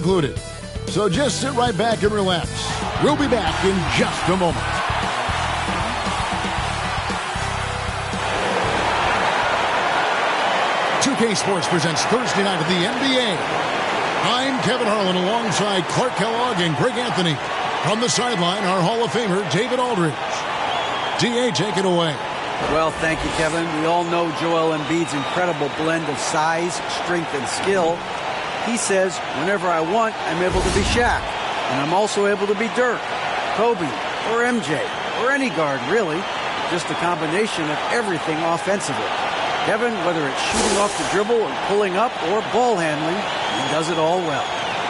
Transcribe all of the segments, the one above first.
included. So just sit right back and relax. We'll be back in just a moment. K Sports presents Thursday night of the NBA. I'm Kevin Harlan alongside Clark Kellogg and Greg Anthony. From the sideline, our Hall of Famer, David Aldridge. D.A., take it away. Well, thank you, Kevin. We all know Joel Embiid's incredible blend of size, strength, and skill. He says, whenever I want, I'm able to be Shaq. And I'm also able to be Dirk, Kobe, or MJ, or any guard, really. Just a combination of everything offensively. Kevin, whether it's shooting off the dribble and pulling up or ball handling, he does it all well.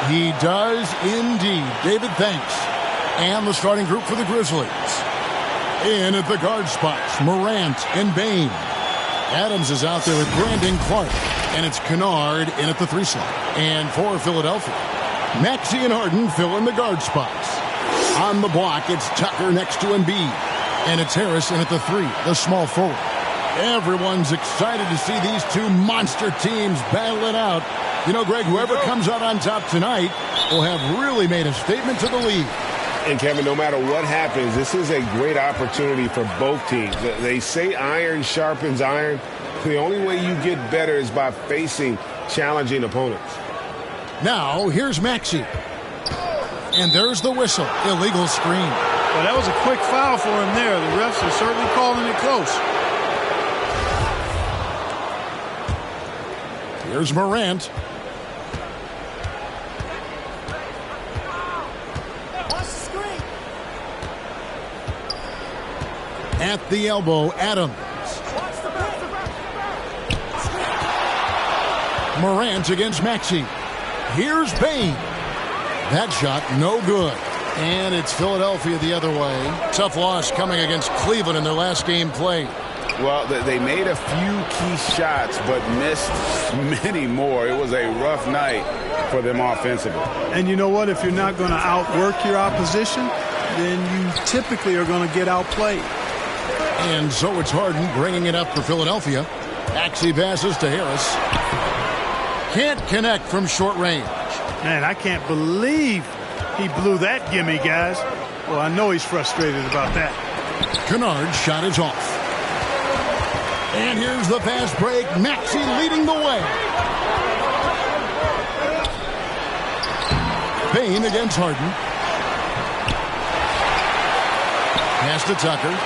He does indeed. David, thanks. And the starting group for the Grizzlies. In at the guard spots, Morant and Bane. Adams is out there with Brandon Clark. And it's Kennard in at the 3 slot. And for Philadelphia, Maxey and Harden fill in the guard spots. On the block, it's Tucker next to Embiid. And it's Harris in at the 3, the small forward. Everyone's excited to see these two monster teams battle it out. You know, Greg, whoever comes out on top tonight will have really made a statement to the league. And, Kevin, no matter what happens, this is a great opportunity for both teams. They say iron sharpens iron. The only way you get better is by facing challenging opponents. Now, here's Maxey. And there's the whistle. Illegal screen. Well, that was a quick foul for him there. The refs are certainly calling it close. Here's Morant. At the elbow, Adams. Morant against Maxey. Here's Bane. That shot, no good. And it's Philadelphia the other way. Tough loss coming against Cleveland in their last game played. Well, they made a few key shots, but missed many more. It was a rough night for them offensively. And you know what? If you're not going to outwork your opposition, then you typically are going to get outplayed. And so it's Harden bringing it up for Philadelphia. Maxey passes to Harris. Can't connect from short range. Man, I can't believe he blew that gimme, guys. Well, I know he's frustrated about that. Kennard's shot is off. And here's the fast break. Maxey leading the way. Bane against Harden. Pass to Tucker.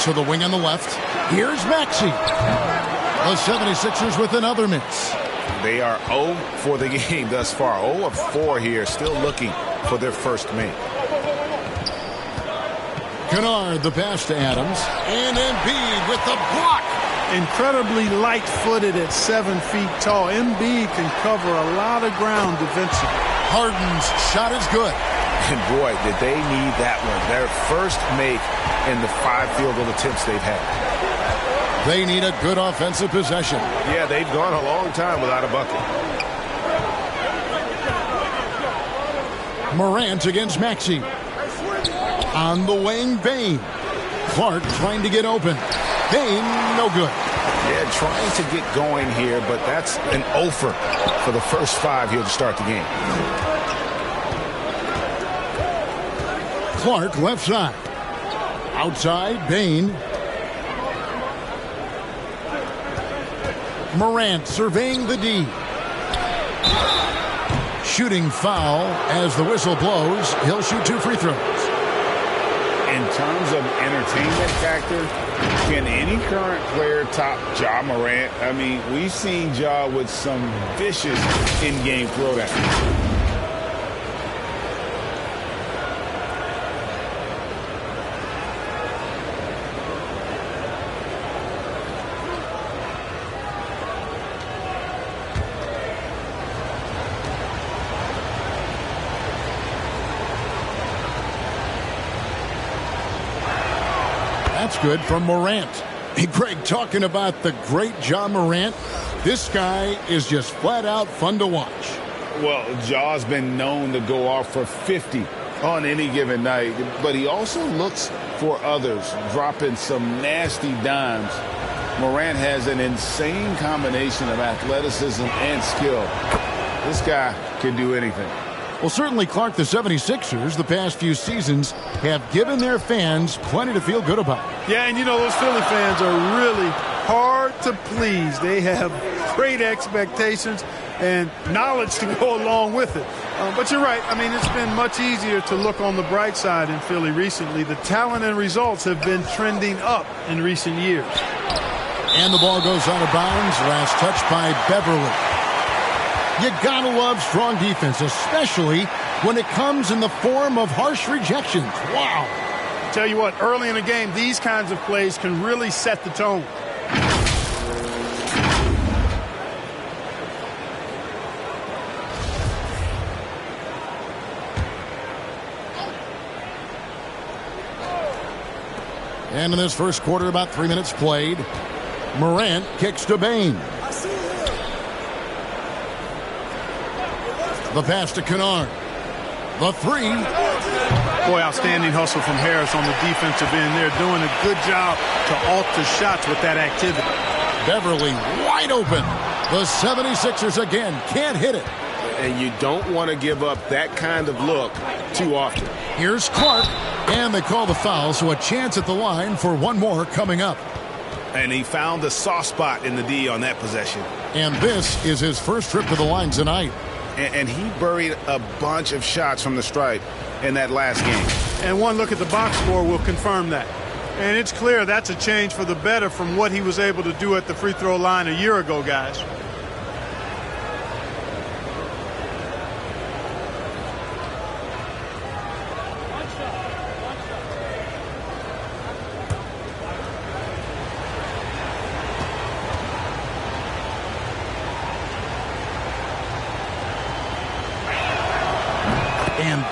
To the wing on the left. Here's Maxey. The 76ers with another miss. They are 0 for the game thus far. 0 of 4 here, still looking for their first make. Kennard, the pass to Adams. And Embiid with the block. Incredibly light-footed at 7 feet tall. Embiid can cover a lot of ground defensively. Harden's shot is good. And boy, did they need that one. Their first make in the 5 field goal attempts they've had. They need a good offensive possession. Yeah, they've gone a long time without a bucket. Morant against Maxey. On the wing, Bane. Clark trying to get open. Bane, no good. Yeah, trying to get going here, but that's an offer for the first 5 here to start the game. Clark left side. Outside, Bane. Morant surveying the D. Shooting foul as the whistle blows. He'll shoot 2 free throws. In terms of entertainment factor, can any current player top Ja Morant? I mean, we've seen Ja with some vicious in-game throwdowns. That's good from Morant. Hey, Greg, talking about the great Ja Morant, this guy is just flat out fun to watch. Well, Ja's been known to go off for 50 on any given night, but he also looks for others, dropping some nasty dimes. Morant has an insane combination of athleticism and skill. This guy can do anything. Well, certainly, Clark, the 76ers, the past few seasons, have given their fans plenty to feel good about. Yeah, and those Philly fans are really hard to please. They have great expectations and knowledge to go along with it. But you're right. I mean, it's been much easier to look on the bright side in Philly recently. The talent and results have been trending up in recent years. And the ball goes out of bounds. Last touch by Beverly. You gotta love strong defense, especially when it comes in the form of harsh rejections. Wow. Tell you what, early in a game, these kinds of plays can really set the tone. And in this first quarter, about 3 minutes played. Morant kicks to Bain. The pass to Kennard. The three. Boy, outstanding hustle from Harris on the defensive end. They're doing a good job to alter shots with that activity. Beverly wide open. The 76ers again can't hit it. And you don't want to give up that kind of look too often. Here's Clark. And they call the foul, so a chance at the line for one more coming up. And he found the soft spot in the D on that possession. And this is his first trip to the line tonight. And he buried a bunch of shots from the stripe in that last game. And one look at the box score will confirm that. And it's clear that's a change for the better from what he was able to do at the free throw line a year ago, guys.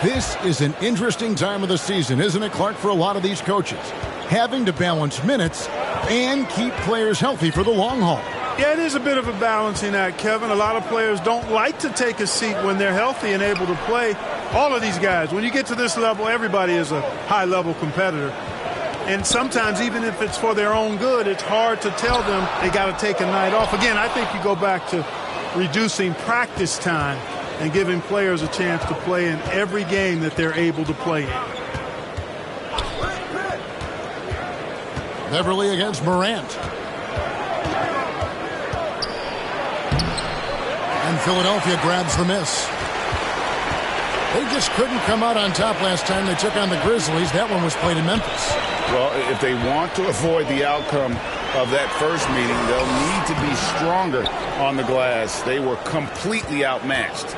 This is an interesting time of the season, isn't it, Clark, for a lot of these coaches? Having to balance minutes and keep players healthy for the long haul. Yeah, it is a bit of a balancing act, Kevin. A lot of players don't like to take a seat when they're healthy and able to play. All of these guys, when you get to this level, everybody is a high-level competitor. And sometimes, even if it's for their own good, it's hard to tell them they got to take a night off. Again, I think you go back to reducing practice time and giving players a chance to play in every game that they're able to play in. Beverly against Morant. And Philadelphia grabs the miss. They just couldn't come out on top last time they took on the Grizzlies. That one was played in Memphis. Well, if they want to avoid the outcome of that first meeting, they'll need to be stronger on the glass. They were completely outmatched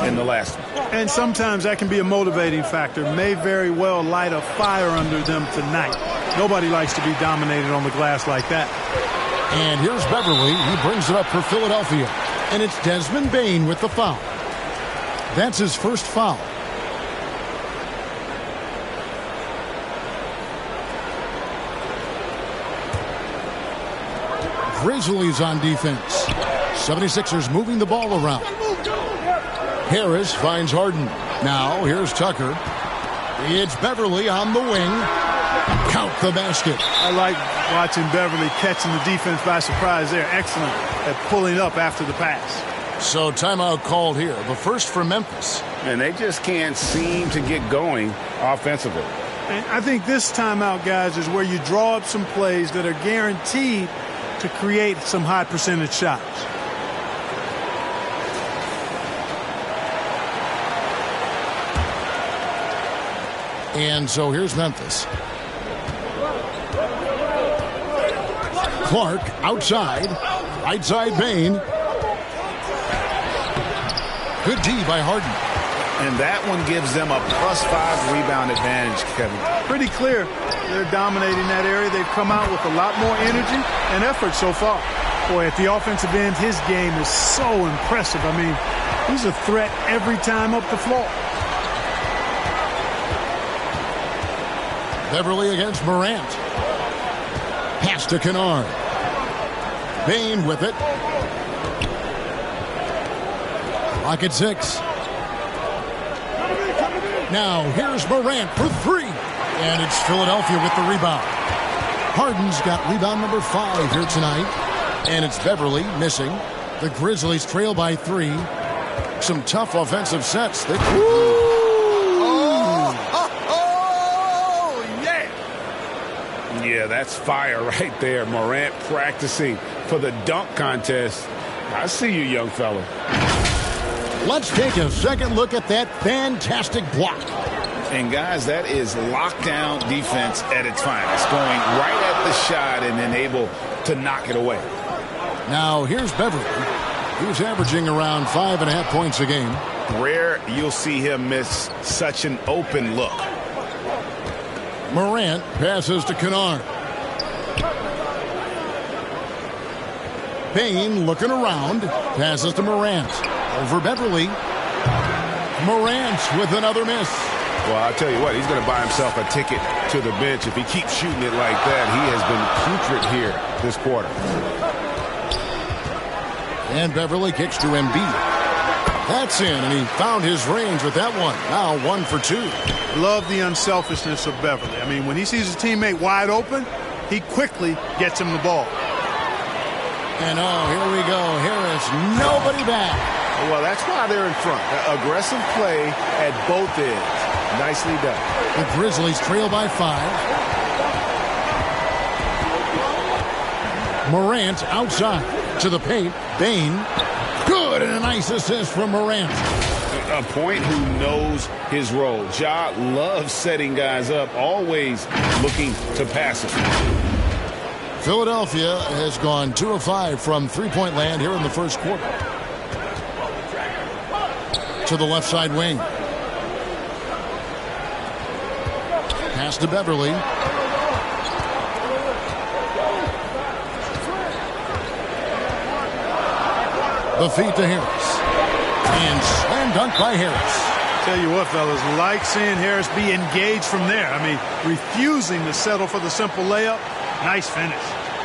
in the last one. And sometimes that can be a motivating factor. May very well light a fire under them tonight. Nobody likes to be dominated on the glass like that. And here's Beverly. He brings it up for Philadelphia. And it's Desmond Bain with the foul. That's his first foul. Grizzlies on defense. 76ers moving the ball around. Harris finds Harden. Now here's Tucker. It's Beverly on the wing. Count the basket. I like watching Beverly catching the defense by surprise there. Excellent at pulling up after the pass. So timeout called here. The first for Memphis. And they just can't seem to get going offensively. And I think this timeout, guys, is where you draw up some plays that are guaranteed to create some high percentage shots. And so here's Memphis. Clark outside. Right side Bain. Good D by Harden. And that one gives them a +5 rebound advantage, Kevin. Pretty clear. They're dominating that area. They've come out with a lot more energy and effort so far. Boy, at the offensive end, his game is so impressive. I mean, he's a threat every time up the floor. Beverly against Morant. Pass to Kennard. Bain with it. Clock at 6. Now here's Morant for 3. And it's Philadelphia with the rebound. Harden's got rebound number 5 here tonight. And it's Beverly missing. The Grizzlies trail by 3. some tough offensive sets. Oh, yeah. Yeah, that's fire right there. Morant practicing for the dunk contest. I see you, young fella. Let's take a second look at that fantastic block. And, guys, that is lockdown defense at its finest, going right at the shot and then able to knock it away. Now, here's Beverly, who's averaging around 5.5 points a game. Rare you'll see him miss such an open look. Morant passes to Kennard. Payne looking around, passes to Morant. Over Beverly. Morant with another miss. Well, I'll tell you what, he's going to buy himself a ticket to the bench. If he keeps shooting it like that, he has been putrid here this quarter. And Beverly kicks to Embiid. That's in, and he found his range with that one. Now 1 for 2. Love the unselfishness of Beverly. I mean, when he sees his teammate wide open, he quickly gets him the ball. And here we go. Harris, nobody back. Well, that's why they're in front. Aggressive play at both ends. Nicely done. The Grizzlies trail by 5. Morant outside to the paint. Bane. Good, and a nice assist from Morant. A point who knows his role. Ja loves setting guys up, always looking to pass it. Philadelphia has gone 2 of 5 from three-point land here in the first quarter. To the left side wing. Pass to Beverly. The feed to Harris. And slam dunk by Harris. Tell you what, fellas, like seeing Harris be engaged from there. I mean, refusing to settle for the simple layup. Nice finish.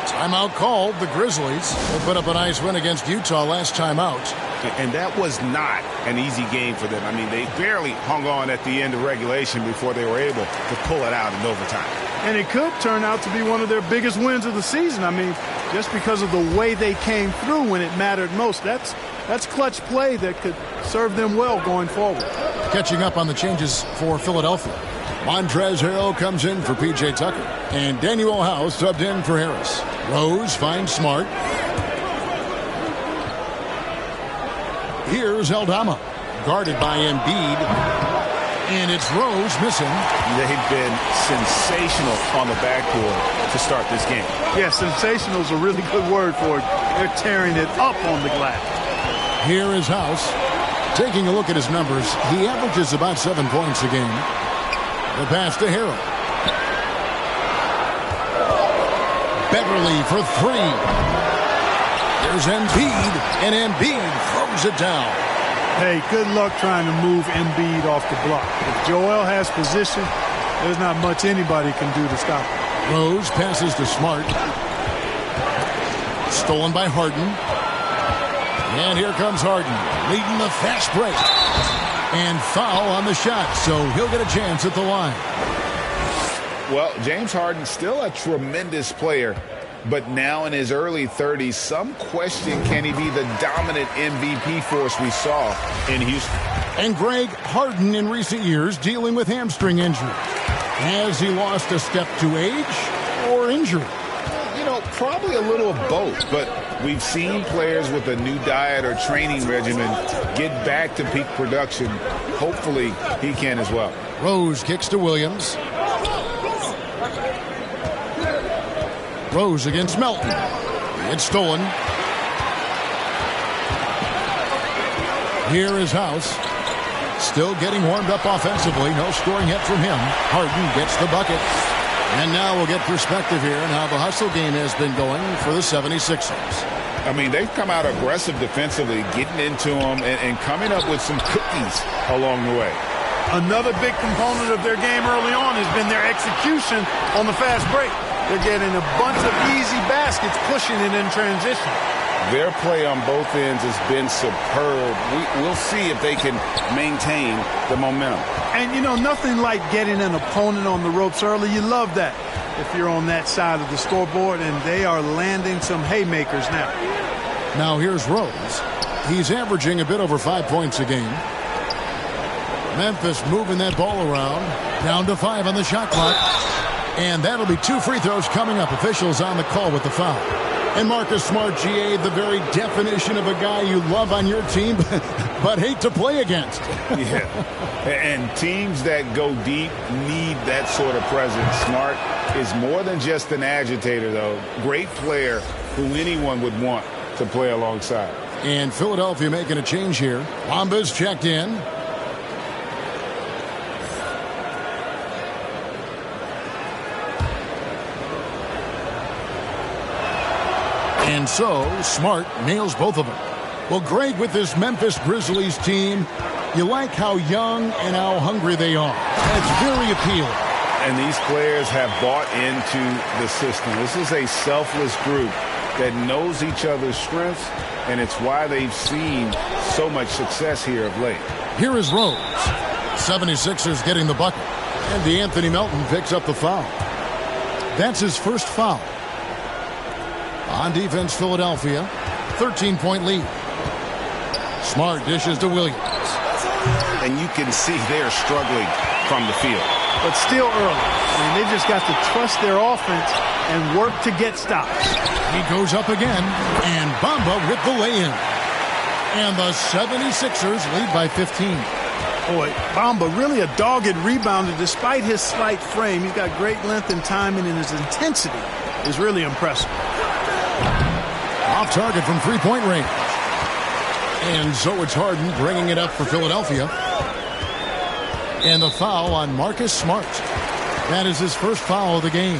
Timeout called. The Grizzlies will put up a nice win against Utah last time out. And that was not an easy game for them. I mean, they barely hung on at the end of regulation before they were able to pull it out in overtime. And it could turn out to be one of their biggest wins of the season. I mean, just because of the way they came through when it mattered most. That's clutch play that could serve them well going forward. Catching up on the changes for Philadelphia. Montrezl Harrell comes in for P.J. Tucker. And Daniel House subbed in for Harris. Rose finds Smart. Here's Aldama. Guarded by Embiid. And it's Rose missing. They've been sensational on the backboard to start this game. Yeah, sensational is a really good word for it. They're tearing it up on the glass. Here is House. Taking a look at his numbers, he averages about 7 points a game. The pass to Harrell. Beverly for 3. There's Embiid, and Embiid throws it down. Hey, good luck trying to move Embiid off the block. If Joel has position, there's not much anybody can do to stop him. Rose passes to Smart. Stolen by Harden. And here comes Harden, leading the fast break. And foul on the shot, so he'll get a chance at the line. Well, James Harden still a tremendous player, but now in his early 30s, some question, can he be the dominant MVP force we saw in Houston? And Greg, Harden in recent years dealing with hamstring injury. Has he lost a step to age or injury? You know, probably a little of both, but we've seen players with a new diet or training regimen get back to peak production. Hopefully he can as well. Rose kicks to Williams. Rose against Melton. It's stolen. Here is House. Still getting warmed up offensively. No scoring yet from him. Harden gets the bucket. And now we'll get perspective here on how the hustle game has been going for the 76ers. I mean, they've come out aggressive defensively, getting into them and coming up with some cookies along the way. Another big component of their game early on has been their execution on the fast break. They're getting a bunch of easy baskets, pushing it in transition. Their play on both ends has been superb. We'll see if they can maintain the momentum. And, you know, nothing like getting an opponent on the ropes early. You love that if you're on that side of the scoreboard, and they are landing some haymakers now. Now here's Rose. He's averaging a bit over 5 points a game. Memphis moving that ball around. Down to 5 on the shot clock. And that'll be 2 free throws coming up. Officials on the call with the foul. And Marcus Smart, GA, the very definition of a guy you love on your team, but hate to play against. Yeah, and teams that go deep need that sort of presence. Smart is more than just an agitator, though. Great player who anyone would want to play alongside. And Philadelphia making a change here. Bamba's checked in. And so, Smart nails both of them. Well, Greg, with this Memphis Grizzlies team, you like how young and how hungry they are. That's very appealing. And these players have bought into the system. This is a selfless group that knows each other's strengths, and it's why they've seen so much success here of late. Here is Rose. 76ers getting the bucket. And DeAnthony Melton picks up the foul. That's his first foul. On defense, Philadelphia, 13-point lead. Smart dishes to Williams. And you can see they're struggling from the field. But still early. I mean, they've just got to trust their offense and work to get stops. He goes up again, and Bamba with the lay-in. And the 76ers lead by 15. Boy, Bamba really a dogged rebounder despite his slight frame. He's got great length and timing, and his intensity is really impressive. Off target from three-point range. And so it's Harden bringing it up for Philadelphia. And the foul on Marcus Smart. That is his first foul of the game.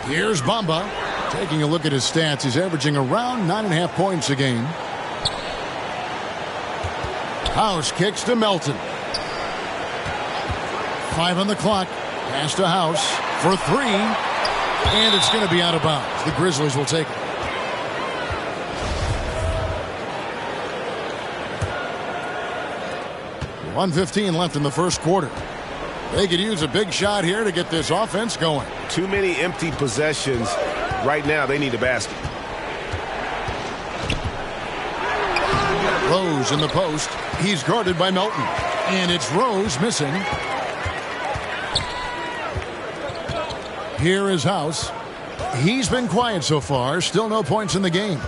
Here's Bamba. Taking a look at his stats, he's averaging around 9.5 points a game. House kicks to Melton. 5 on the clock. Pass to House for 3. And it's going to be out of bounds. The Grizzlies will take it. .115 left in the first quarter. They could use a big shot here to get this offense going. Too many empty possessions. Right now, they need a basket. Rose in the post. He's guarded by Melton. And it's Rose missing. Here is House. He's been quiet so far. Still no points in the game.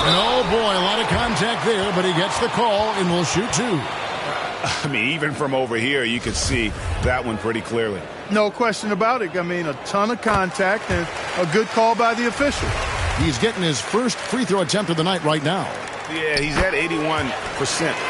And oh boy, a lot of contact there, but he gets the call and will shoot 2. I mean, even from over here, you could see that one pretty clearly. No question about it. I mean, a ton of contact and a good call by the official. He's getting his first free throw attempt of the night right now. Yeah, he's at 81%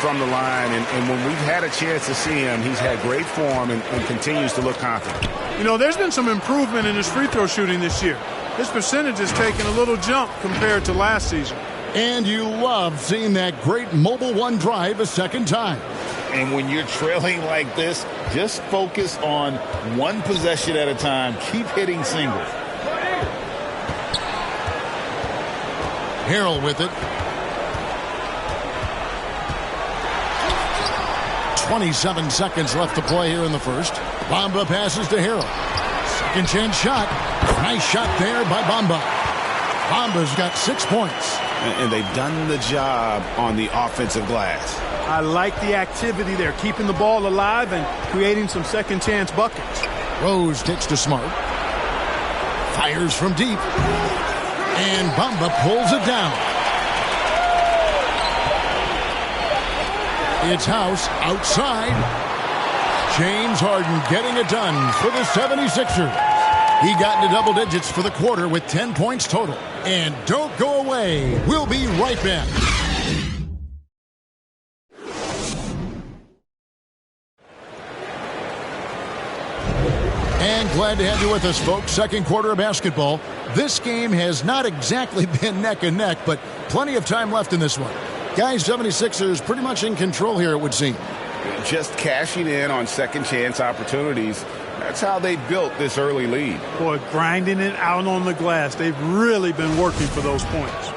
from the line, and when we've had a chance to see him, he's had great form and continues to look confident. You know, there's been some improvement in his free throw shooting this year. His percentage has taken a little jump compared to last season. And you love seeing that great mobile one drive a second time. And when you're trailing like this, just focus on one possession at a time. Keep hitting singles. Harrell with it. 27 seconds left to play here in the first. Bamba passes to Harrell. Second chance shot. Nice shot there by Bamba. Bamba's got 6 points. And they've done the job on the offensive glass. I like the activity there, keeping the ball alive and creating some second chance buckets. Rose kicks to Smart. Fires from deep. And Bamba pulls it down. It's House outside. James Harden getting it done for the 76ers. He got into double digits for the quarter with 10 points total. And don't go away. We'll be right back. And glad to have you with us, folks. Second quarter of basketball. This game has not exactly been neck and neck, but plenty of time left in this one. Guys, 76ers pretty much in control here, it would seem. Just cashing in on second chance opportunities. That's how they built this early lead. Boy, grinding it out on the glass. They've really been working for those points.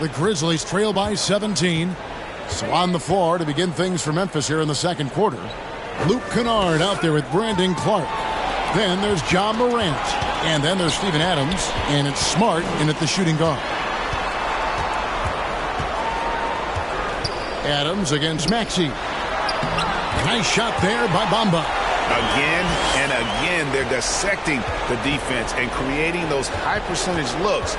The Grizzlies trail by 17. So on the floor to begin things for Memphis here in the second quarter. Luke Kennard out there with Brandon Clark. Then there's John Morant. And then there's Steven Adams. And it's Smart in at the shooting guard. Adams against Maxey. Nice shot there by Bamba. Again and again, they're dissecting the defense and creating those high percentage looks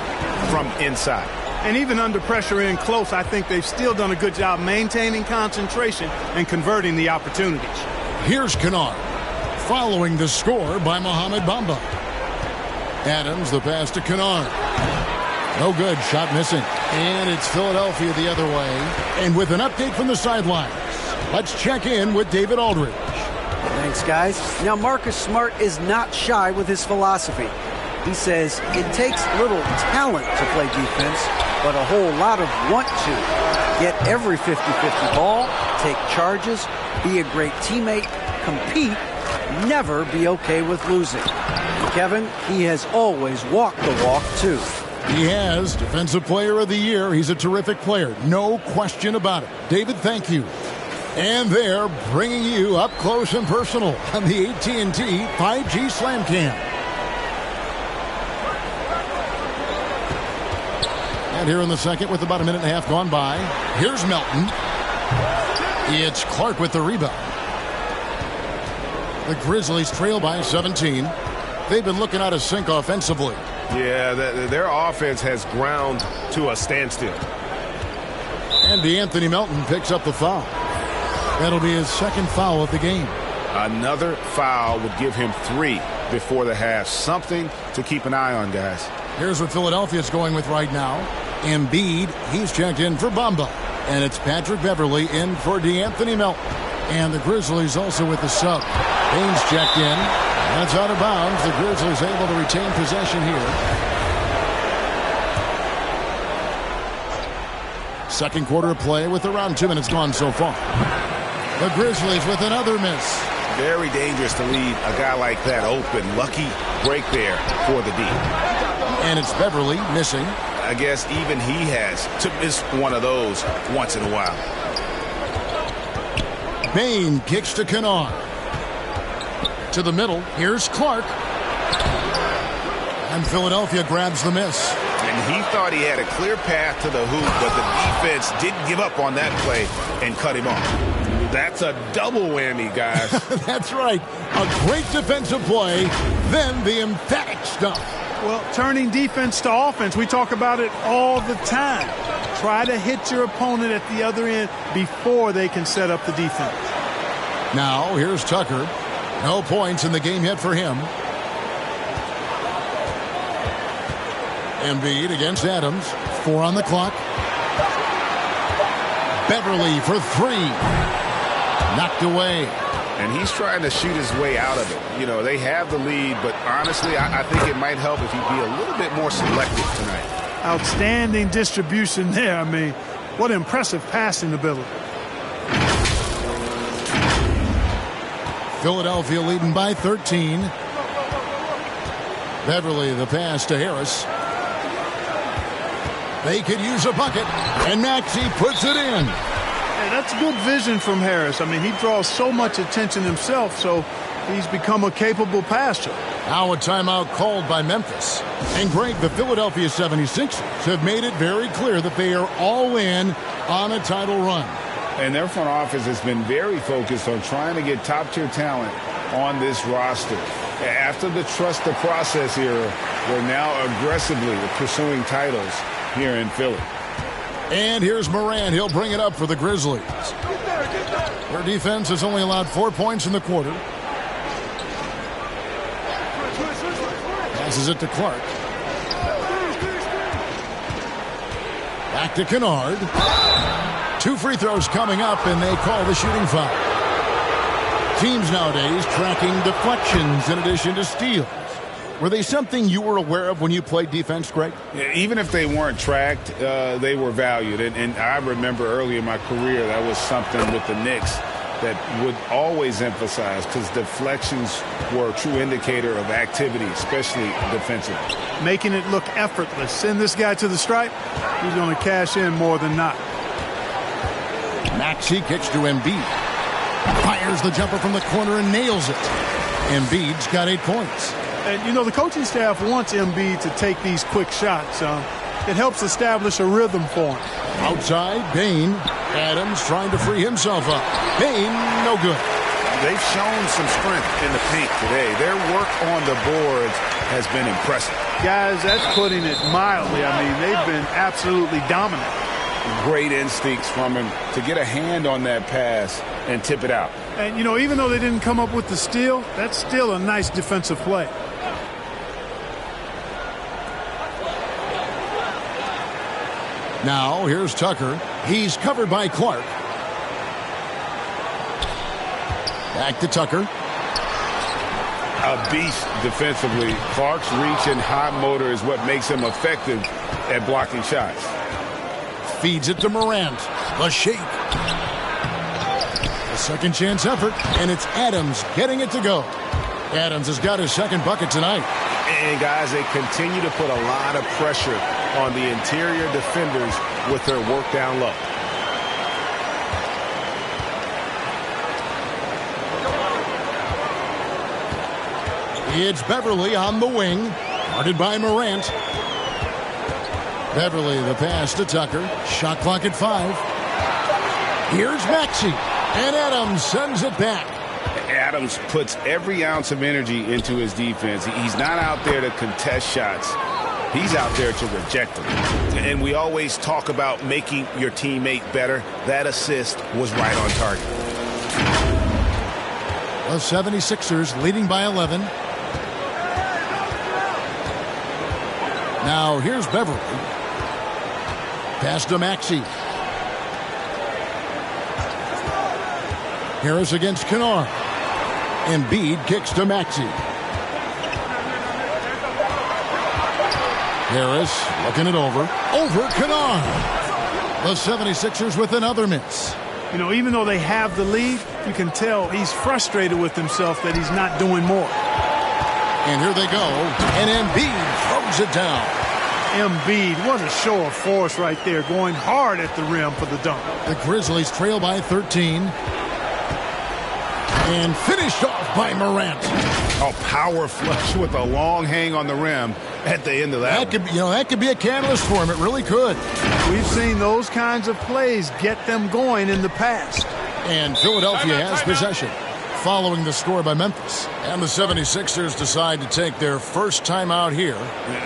from inside. And even under pressure in close, I think they've still done a good job maintaining concentration and converting the opportunities. Here's Kennard, following the score by Mohamed Bamba. Adams, the pass to Kennard. No good, shot missing. And it's Philadelphia the other way. And with an update from the sidelines, let's check in with David Aldridge. Thanks, guys. Now, Marcus Smart is not shy with his philosophy. He says it takes little talent to play defense, but a whole lot of want to. Get every 50-50 ball, take charges, be a great teammate, compete, never be okay with losing. Kevin, he has always walked the walk, too. He has. Defensive Player of the Year. He's a terrific player. No question about it. David, thank you. And they're bringing you up close and personal on the AT&T 5G Slam Cam. And here in the second with about a minute and a half gone by, here's Melton. It's Clark with the rebound. The Grizzlies trail by 17. They've been looking out of sync offensively. Yeah, their offense has ground to a standstill. And DeAnthony Melton picks up the foul. That'll be his second foul of the game. Another foul would give him 3 before the half. Something to keep an eye on, guys. Here's what Philadelphia's going with right now. Embiid, he's checked in for Bamba. And it's Patrick Beverley in for DeAnthony Melton. And the Grizzlies also with the sub. Baines checked in. That's out of bounds. The Grizzlies able to retain possession here. Second quarter of play with around 2 minutes gone so far. The Grizzlies with another miss. Very dangerous to leave a guy like that open. Lucky break there for the D. And it's Beverley missing. I guess even he has to miss one of those once in a while. Bain kicks to Kennard. To the middle. Here's Clark. And Philadelphia grabs the miss. And he thought he had a clear path to the hoop, but the defense didn't give up on that play and cut him off. That's a double whammy, guys. That's right. A great defensive play, then the emphatic stuff. Well, turning defense to offense, we talk about it all the time. Try to hit your opponent at the other end before they can set up the defense. Now, here's Tucker. No points in the game yet for him. Embiid against Adams. 4 on the clock. Beverley for 3. Knocked away. And he's trying to shoot his way out of it. You know, they have the lead, but honestly, I think it might help if he'd be a little bit more selective tonight. Outstanding distribution there. I mean, what impressive passing ability. Philadelphia leading by 13. Beverley, the pass to Harris. They could use a bucket, and Maxey puts it in. Hey, that's good vision from Harris. I mean, he draws so much attention himself, so he's become a capable passer. Now a timeout called by Memphis. And Greg, the Philadelphia 76ers have made it very clear that they are all in on a title run. And their front office has been very focused on trying to get top-tier talent on this roster. After the trust the process era, we're now aggressively pursuing titles here in Philly. And here's Morant. He'll bring it up for the Grizzlies. Their defense has only allowed 4 points in the quarter. Passes it to Clark. Back to Kennard. 2 free throws coming up, and they call the shooting foul. Teams nowadays tracking deflections in addition to steals. Were they something you were aware of when you played defense, Greg? Yeah, even if they weren't tracked, they were valued. And I remember early in my career, that was something with the Knicks that would always emphasize, because deflections were a true indicator of activity, especially defensively. Making it look effortless. Send this guy to the stripe, he's going to cash in more than not. Maxey kicks to Embiid. Fires the jumper from the corner and nails it. Embiid's got 8 points. And, you know, the coaching staff wants Embiid to take these quick shots. It helps establish a rhythm for him. Outside, Bane. Adams trying to free himself up. Bane, no good. They've shown some strength in the paint today. Their work on the boards has been impressive. Guys, that's putting it mildly. I mean, they've been absolutely dominant. Great instincts from him to get a hand on that pass and tip it out. And, you know, even though they didn't come up with the steal, that's still a nice defensive play. Now, here's Tucker. He's covered by Clark. Back to Tucker. A beast defensively. Clark's reach and high motor is what makes him effective at blocking shots. Feeds it to Morant. The shake. A second chance effort, and it's Adams getting it to go. Adams has got his second bucket tonight. And, guys, they continue to put a lot of pressure on the interior defenders with their work down low. It's Beverly on the wing, guarded by Morant. Beverly, the pass to Tucker. Shot clock at 5. Here's Maxey, and Adams sends it back. Adams puts every ounce of energy into his defense. He's not out there to contest shots. He's out there to reject them. And we always talk about making your teammate better. That assist was right on target. The 76ers leading by 11. Now here's Beverly. Pass to Maxey. Harris against Kennard. Embiid kicks to Maxey. Harris looking it over. Over Kennard. The 76ers with another miss. You know, even though they have the lead, you can tell he's frustrated with himself that he's not doing more. And here they go. And Embiid throws it down. Embiid, what a show of force right there, going hard at the rim for the dunk. The Grizzlies trail by 13. And finished off by Morant. A power flush with a long hang on the rim at the end of that. That could be a catalyst for him. It really could. We've seen those kinds of plays get them going in the past. And Philadelphia has possession following the score by Memphis. And the 76ers decide to take their first time out here.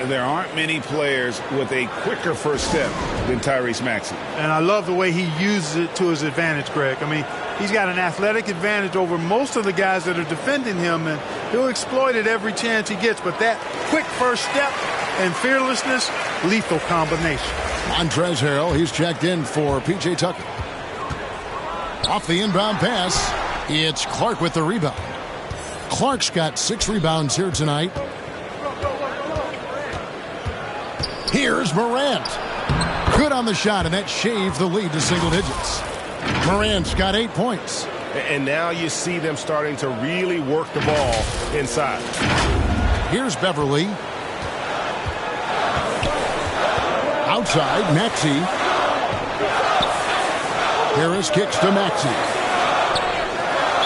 There aren't many players with a quicker first step than Tyrese Maxey. And I love the way he uses it to his advantage, Greg. I mean, he's got an athletic advantage over most of the guys that are defending him, and he'll exploit it every chance he gets. But that quick first step and fearlessness, lethal combination. Montrezl Harrell, he's checked in for P.J. Tucker. Off the inbound pass, it's Clark with the rebound. Clark's got 6 rebounds here tonight. Here's Morant. Good on the shot, and that shaved the lead to single digits. Morant's got 8 points. And now you see them starting to really work the ball inside. Here's Beverly. Outside, Maxey. Harris kicks to Maxey.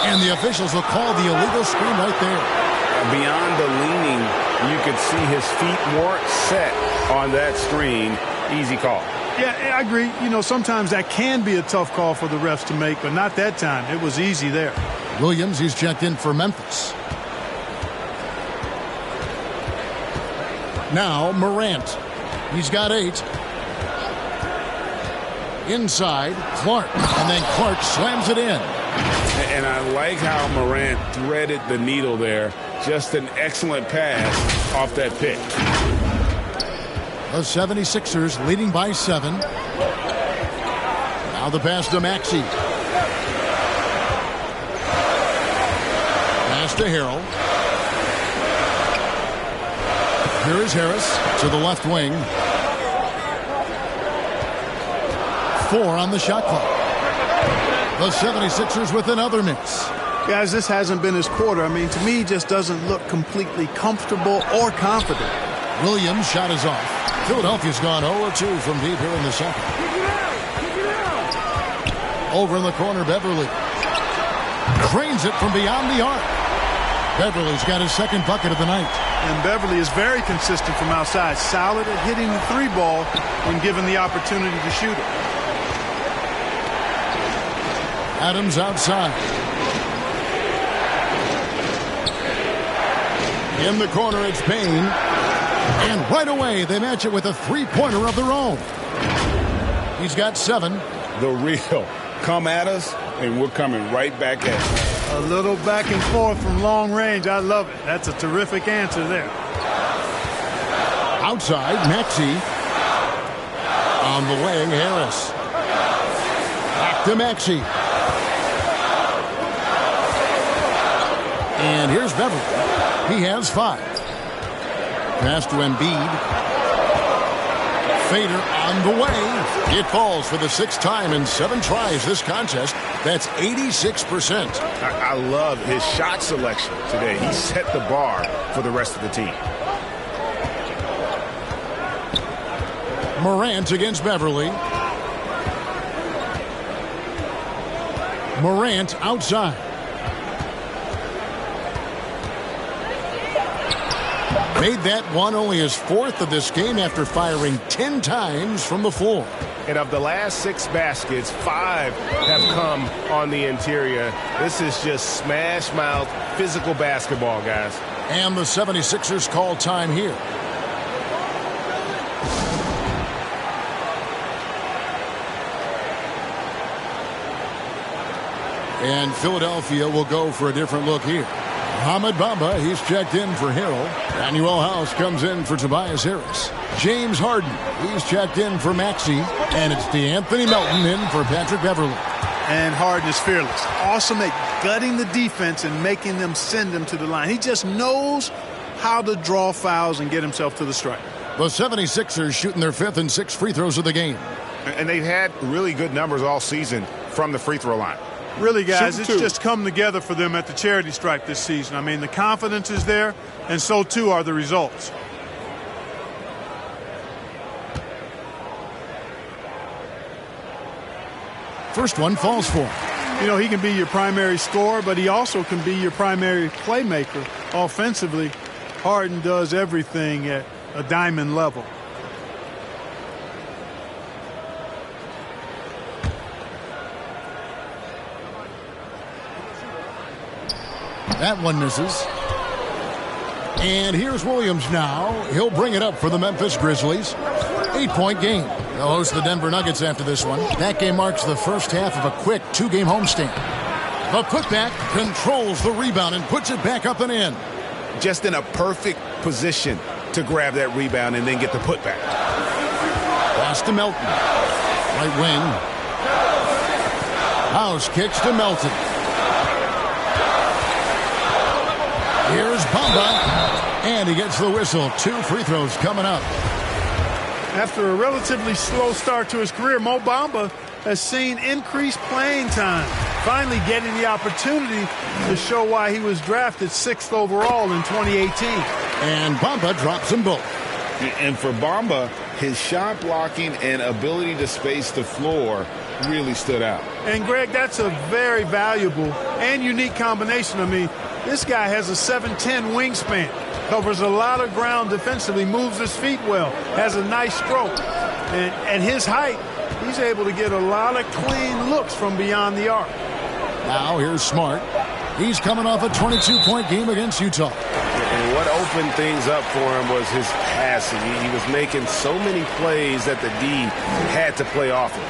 And the officials will call the illegal screen right there. Beyond the leaning, you could see his feet weren't set on that screen. Easy call. Yeah, I agree. You know, sometimes that can be a tough call for the refs to make, but not that time. It was easy there. Williams, he's checked in for Memphis. Now Morant. He's got 8. Inside, Clark. And then Clark slams it in. And I like how Morant threaded the needle there. Just an excellent pass off that pick. The 76ers leading by 7. Now the pass to Maxey. Pass to Harrell. Here is Harris to the left wing. 4 on the shot clock. The 76ers with another miss. Guys, this hasn't been his quarter. I mean, to me, he just doesn't look completely comfortable or confident. Williams' shot is off. Philadelphia's gone 0-2 from deep here in the second. Over in the corner, Beverly. Drains it from beyond the arc. Beverly's got his second bucket of the night. And Beverly is very consistent from outside. Solid at hitting the three ball when given the opportunity to shoot it. Adams outside. In the corner, it's Payne. And right away, they match it with a three-pointer of their own. He's got 7. The real. Come at us, and we're coming right back at you. A little back and forth from long range. I love it. That's a terrific answer there. Outside, Maxey. On the wing, Harris. Back to Maxey. And here's Beverly. He has 5. Pass to Embiid. Fader on the way. It falls for the 6th time in 7 tries this contest. That's 86%. I love his shot selection today. He set the bar for the rest of the team. Morant against Beverly. Morant outside. Made that one only his 4th of this game after firing 10 times from the floor. And of the last 6 baskets, 5 have come on the interior. This is just smash mouth physical basketball, guys. And the 76ers call time here. And Philadelphia will go for a different look here. Mohamed Bamba, he's checked in for Harrell. Daniel House comes in for Tobias Harris. James Harden, he's checked in for Maxey. And it's DeAnthony Melton in for Patrick Beverly. And Harden is fearless. Awesome at gutting the defense and making them send him to the line. He just knows how to draw fouls and get himself to the stripe. The 76ers shooting their 5th and 6th free throws of the game. And they've had really good numbers all season from the free throw line. Really, guys, it's just come together for them at the charity stripe this season. I mean, the confidence is there, and so too are the results. First one falls for him. You know, he can be your primary scorer, but he also can be your primary playmaker. Offensively, Harden does everything at a diamond level. That one misses. And here's Williams now. He'll bring it up for the Memphis Grizzlies. 8-point game. They'll host the Denver Nuggets after this one. That game marks the first half of a quick 2-game homestand. The putback controls the rebound and puts it back up and in. Just in a perfect position to grab that rebound and then get the putback. Pass to Melton. Right wing. House kicks to Melton. Here's Bamba, and he gets the whistle. 2 free throws coming up. After a relatively slow start to his career, Mo Bamba has seen increased playing time, finally getting the opportunity to show why he was drafted 6th overall in 2018. And Bamba drops them both. And for Bamba, his shot blocking and ability to space the floor really stood out. And, Greg, that's a very valuable and unique combination. I mean, this guy has a 7'10" wingspan, covers a lot of ground defensively, moves his feet well, has a nice stroke. And at his height, he's able to get a lot of clean looks from beyond the arc. Now here's Smart. He's coming off a 22-point game against Utah. And what opened things up for him was his passing. He was making so many plays that the D had to play off him.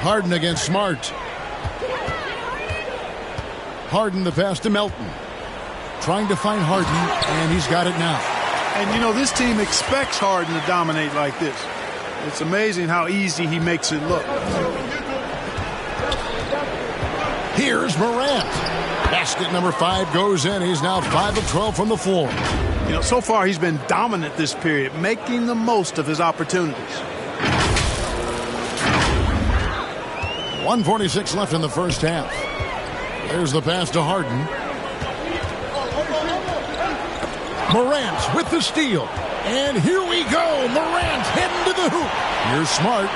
Harden against Smart. Harden the pass to Melton. Trying to find Harden, and he's got it now. And, you know, this team expects Harden to dominate like this. It's amazing how easy he makes it look. Here's Morant. Basket number 5 goes in. He's now 5 of 12 from the floor. You know, so far he's been dominant this period, making the most of his opportunities. 1:46 left in the first half. There's the pass to Harden. Morant with the steal. And here we go. Morant heading to the hoop. Here's Smart.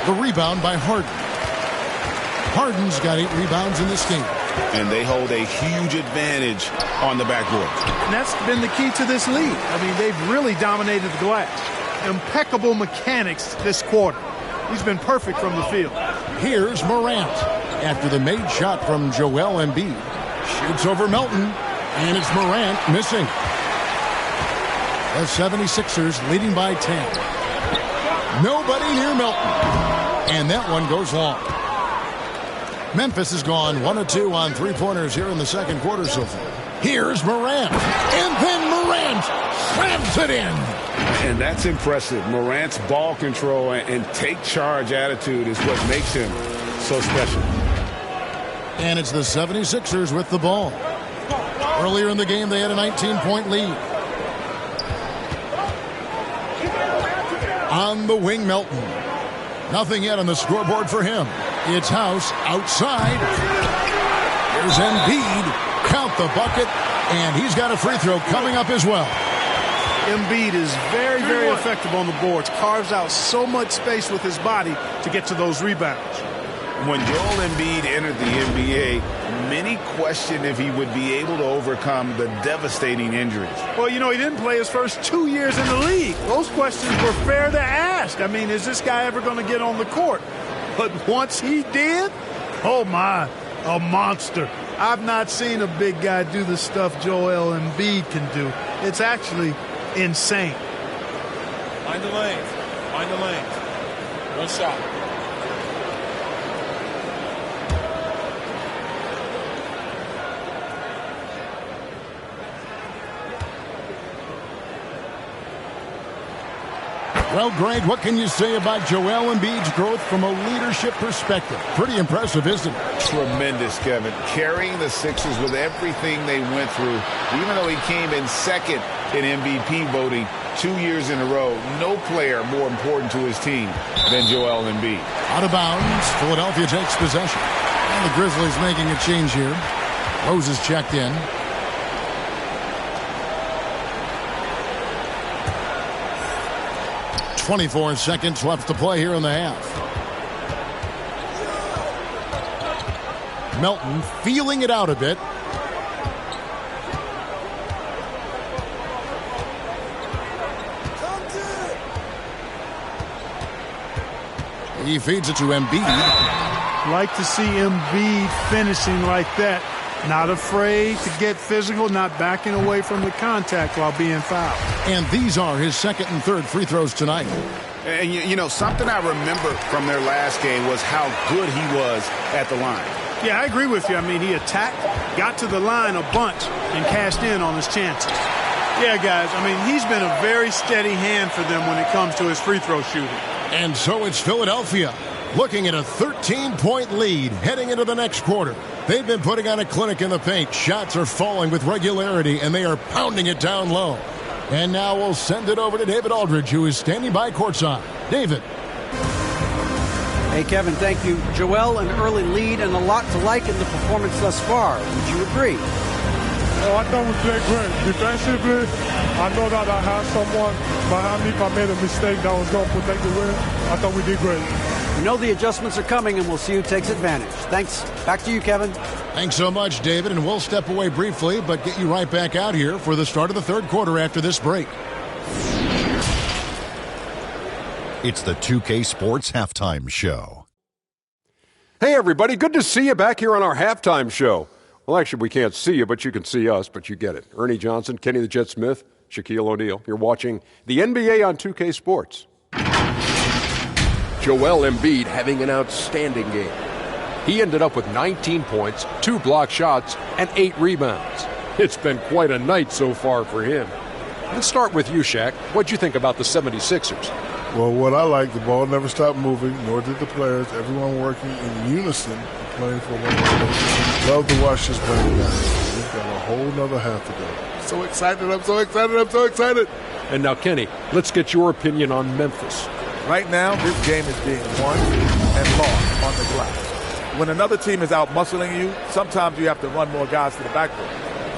The rebound by Harden. Harden's got 8 rebounds in this game. And they hold a huge advantage on the backboard. And that's been the key to this lead. I mean, they've really dominated the glass. Impeccable mechanics this quarter. He's been perfect from the field. Here's Morant. After the made shot from Joel Embiid. Shoots over Melton. And it's Morant missing. The 76ers leading by 10. Nobody near Melton. And that one goes long. Memphis has gone 1 of 2 on 3-pointers here in the second quarter so far. Here's Morant. And then Morant slams it in. And that's impressive. Morant's ball control and take charge attitude is what makes him so special. And it's the 76ers with the ball. Earlier in the game, they had a 19-point lead. On the wing, Melton. Nothing yet on the scoreboard for him. It's House outside. Here's Embiid. Count the bucket. And he's got a free throw coming up as well. Embiid is very, very effective on the boards. Carves out so much space with his body to get to those rebounds. When Joel Embiid entered the NBA, many questioned if he would be able to overcome the devastating injuries. Well, you know, he didn't play his first 2 years in the league. Those questions were fair to ask. I mean, is this guy ever going to get on the court? But once he did, oh my, a monster. I've not seen a big guy do the stuff Joel Embiid can do. It's actually insane. Find the lanes. Find the lanes. One shot. Well, Greg, what can you say about Joel Embiid's growth from a leadership perspective? Pretty impressive, isn't it? Tremendous, Kevin. Carrying the Sixers with everything they went through, even though he came in second in MVP voting 2 years in a row, no player more important to his team than Joel Embiid. Out of bounds, Philadelphia takes possession. And the Grizzlies making a change here. Rose is checked in. .24 seconds left to play here in the half. Melton feeling it out a bit. He feeds it to Embiid. Like to see Embiid finishing like that. Not afraid to get physical, not backing away from the contact while being fouled. And these are his second and third free throws tonight. And, you know, something I remember from their last game was how good he was at the line. Yeah, I agree with you. I mean, he attacked, got to the line a bunch, and cashed in on his chances. Yeah, guys, I mean, he's been a very steady hand for them when it comes to his free throw shooting. And so it's Philadelphia looking at a 13-point lead heading into the next quarter. They've been putting on a clinic in the paint. Shots are falling with regularity, and they are pounding it down low. And now we'll send it over to David Aldridge, who is standing by courtside. David. Hey, Kevin, thank you. Joel, an early lead and a lot to like in the performance thus far. Would you agree? Oh, I thought we played great. Defensively, I know that I had someone behind me. If I made a mistake that was going to protect the win, I thought we did great. We know the adjustments are coming, and we'll see who takes advantage. Thanks. Back to you, Kevin. Thanks so much, David. And we'll step away briefly, but get you right back out here for the start of the third quarter after this break. It's the 2K Sports Halftime Show. Hey, everybody. Good to see you back here on our halftime show. Well, actually, we can't see you, but you can see us, but you get it. Ernie Johnson, Kenny the Jet Smith, Shaquille O'Neal. You're watching the NBA on 2K Sports. Joel Embiid having an outstanding game. He ended up with 19 points, 2 block shots, and 8 rebounds. It's been quite a night so far for him. Let's start with you, Shaq. What'd you think about the 76ers? Well, what I like, the ball never stopped moving, nor did the players. Everyone working in unison, playing for one another. Love to watch this bring down. We've got a whole nother half to go. So excited, I'm so excited, I'm so excited. And now, Kenny, let's get your opinion on Memphis. Right now, this game is being won and lost on the glass. When another team is out muscling you, sometimes you have to run more guys to the backboard.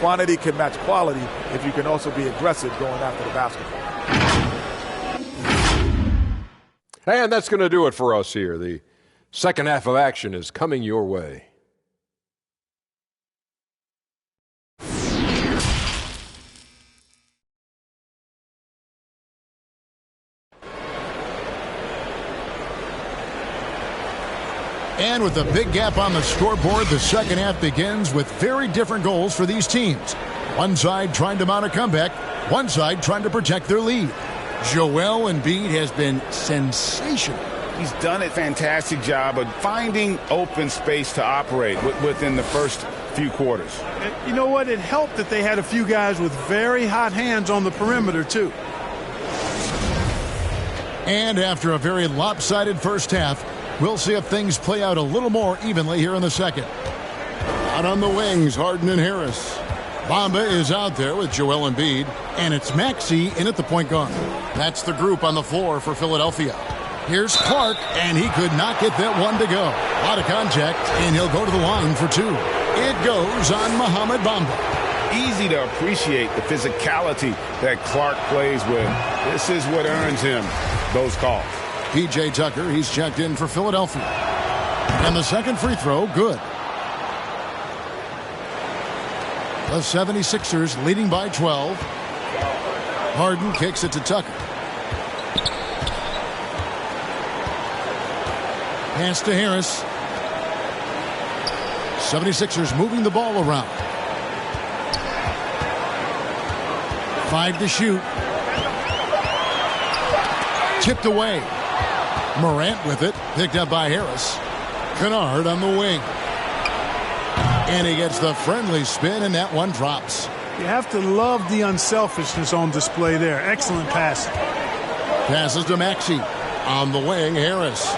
quantity can match quality if you can also be aggressive going after the basketball. And that's going to do it for us here. The second half of action is coming your way. And with a big gap on the scoreboard, the second half begins with very different goals for these teams. One side trying to mount a comeback, one side trying to protect their lead. Joel Embiid has been sensational. He's done a fantastic job of finding open space to operate within the first few quarters. And you know what? It helped that they had a few guys with very hot hands on the perimeter, too. And after a very lopsided first half, we'll see if things play out a little more evenly here in the second. Out on the wings, Harden and Harris. Bamba is out there with Joel Embiid, and it's Maxey in at the point guard. That's the group on the floor for Philadelphia. Here's Clark, and he could not get that one to go. A lot of contact, and he'll go to the line for two. It goes on Mohamed Bamba. Easy to appreciate the physicality that Clark plays with. This is what earns him those calls. P.J. Tucker, he's checked in for Philadelphia. And the second free throw, good. The 76ers leading by 12. Harden kicks it to Tucker. Pass to Harris. 76ers moving the ball around. 5 to shoot. Tipped away. Morant with it. Picked up by Harris. Kennard on the wing. And he gets the friendly spin, and that one drops. You have to love the unselfishness on display there. Excellent pass. Passes to Maxey. On the wing, Harris.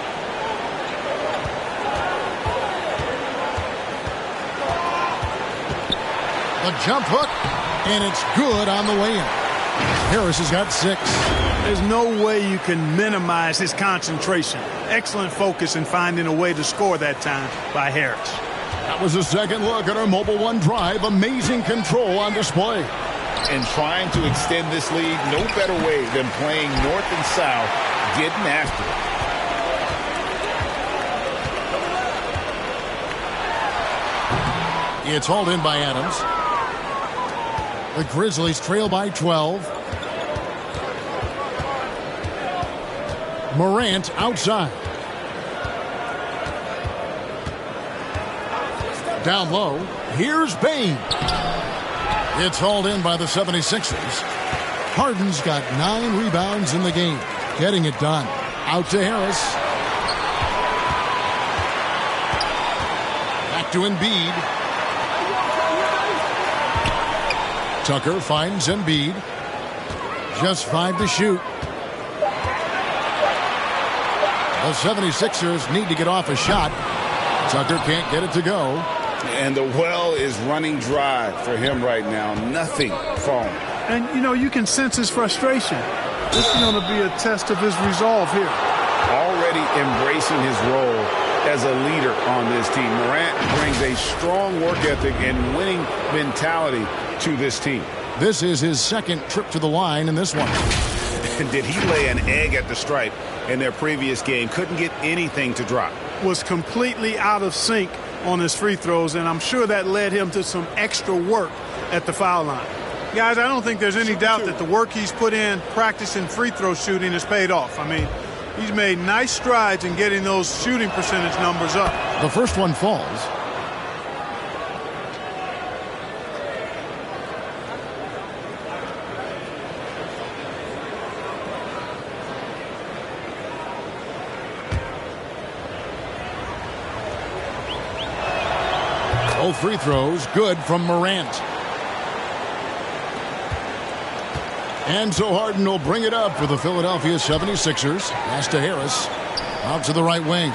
A jump hook, and it's good on the way in. Harris has got 6. There's no way you can minimize his concentration. Excellent focus in finding a way to score that time by Harris. That was a second look at our Mobile One drive. Amazing control on display. And trying to extend this lead, no better way than playing north and south, getting after it. It's hauled in by Adams. The Grizzlies trail by 12. Morant outside. Down low. Here's Bane. It's hauled in by the 76ers. Harden's got 9 rebounds in the game. Getting it done. Out to Harris. Back to Embiid. Tucker finds Embiid. Just 5 to shoot. The 76ers need to get off a shot. Tucker can't get it to go. And the well is running dry for him right now. Nothing falling. And, you know, you can sense his frustration. This is going to be a test of his resolve here. Already embracing his role as a leader on this team. Morant brings a strong work ethic and winning mentality to this team. This is his second trip to the line in this one. Did he lay an egg at the stripe in their previous game? Couldn't get anything to drop. Was completely out of sync on his free throws, and I'm sure that led him to some extra work at the foul line. Guys, I don't think there's any doubt that the work he's put in practicing free throw shooting has paid off. I mean, he's made nice strides in getting those shooting percentage numbers up. The first one falls. Both free throws good from Morant. And so Harden will bring it up for the Philadelphia 76ers. Pass to Harris. Out to the right wing.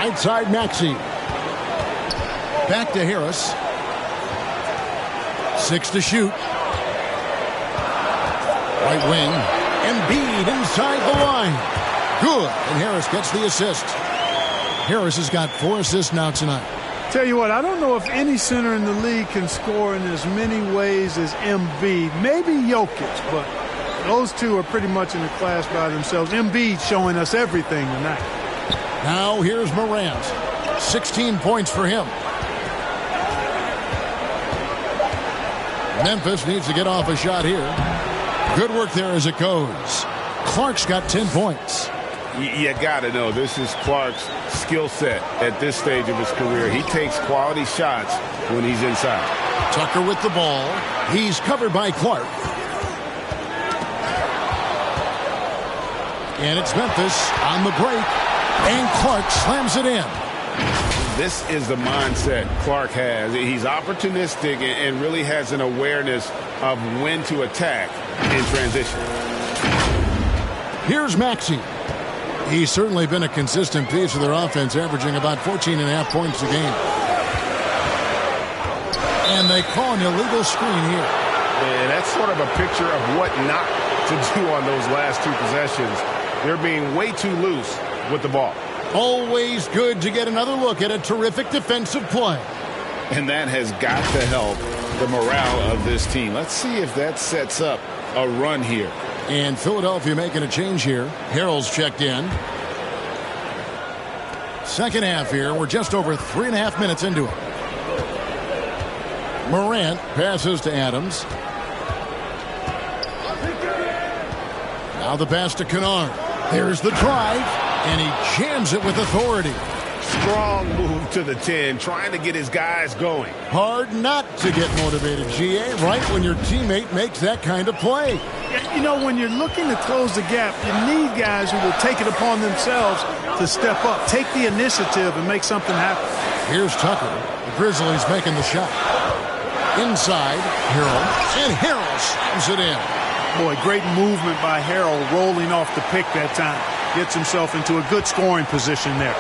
Outside Maxey. Back to Harris. 6 to shoot. Right wing. Embiid inside the line. Good. And Harris gets the assist. Harris has got 4 assists now tonight. Tell you what, I don't know if any center in the league can score in as many ways as Embiid. Maybe Jokic, but those two are pretty much in a class by themselves. Embiid showing us everything tonight. Now here's Morant. 16 points for him. Memphis needs to get off a shot here. Good work there as it goes. Clark's got 10 points. You got to know, this is Clark's skill set at this stage of his career. He takes quality shots when he's inside. Tucker with the ball. He's covered by Clark. And it's Memphis on the break. And Clark slams it in. This is the mindset Clark has. He's opportunistic and really has an awareness of when to attack in transition. Here's Maxey. He's certainly been a consistent piece of their offense, averaging about 14.5 points a game. And they call an illegal screen here. And that's sort of a picture of what not to do on those last two possessions. They're being way too loose with the ball. Always good to get another look at a terrific defensive play. And that has got to help the morale of this team. Let's see if that sets up a run here. And Philadelphia making a change here. Harrell's checked in. Second half here. We're just over 3.5 minutes into it. Morant passes to Adams. Now the pass to Kennard. There's the drive, and he jams it with authority. Strong move to the 10, trying to get his guys going. Hard not to get motivated, GA, right when your teammate makes that kind of play. You know, when you're looking to close the gap, you need guys who will take it upon themselves to step up, take the initiative, and make something happen. Here's Tucker. The Grizzlies making the shot. Inside, Harrell, and Harrell slams it in. Boy, great movement by Harrell, rolling off the pick that time. Gets himself into a good scoring position there.